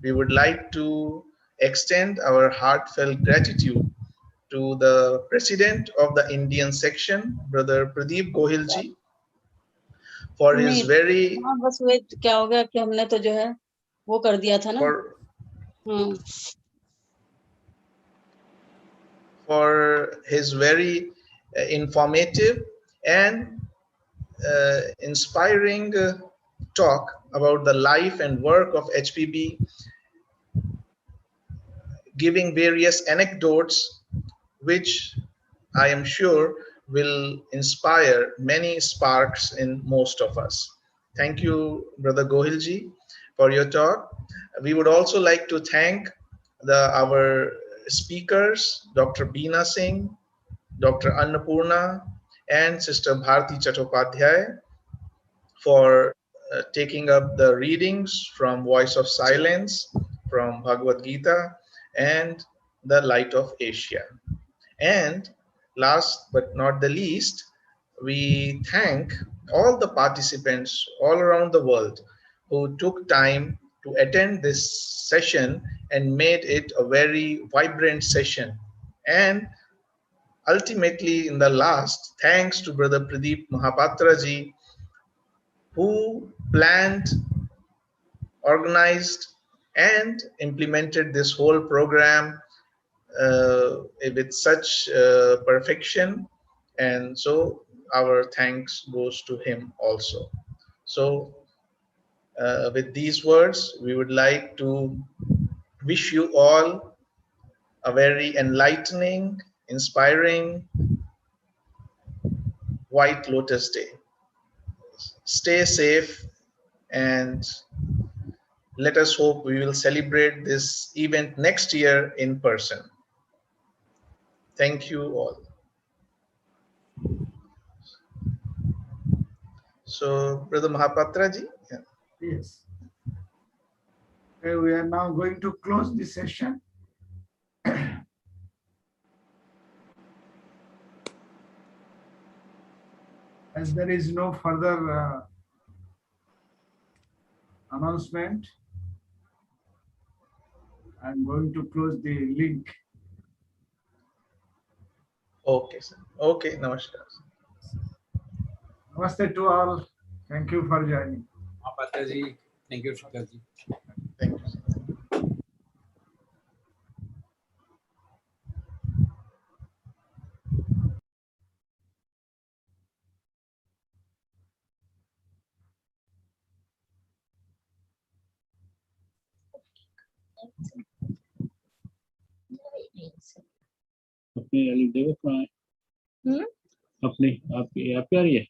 we would like to extend our heartfelt gratitude to the president of the Indian section, Brother Pradeep Gohilji, for his very बस wait क्या हो गया कि हमने तो जो है वो कर दिया था ना। for his very informative and inspiring talk about the life and work of HPB, giving various anecdotes which I am sure will inspire many sparks in most of us. Thank you, Brother Gohilji, for your talk. We would also like to thank our speakers, Dr. Beena Singh, Dr. Annapurna, and Sister Bharti Chattopadhyay for taking up the readings from Voice of Silence, from Bhagavad Gita, and the Light of Asia. And last but not the least, we thank all the participants all around the world who took time to attend this session and made it a very vibrant session. And ultimately, in the last, thanks to Brother Pradeep Mahapatra ji, who planned, organized, and implemented this whole program with such perfection. And so our thanks goes to him also. So with these words, we would like to wish you all a very enlightening, inspiring White Lotus Day. Stay safe, and let us hope we will celebrate this event next year in person. Thank you all. So, Brother Mahapatra ji. Yeah. Yes. Okay, we are now going to close this session. As there is no further announcement, I'm going to close the link. Okay, sir. Okay, namaskar. Namaste to all. Thank you for joining. Mahapatra-ji, thank you, Shankar-ji. Thank you, sir. अपनी देखो कहाँ है? अपनी आपकी आप क्या रही है?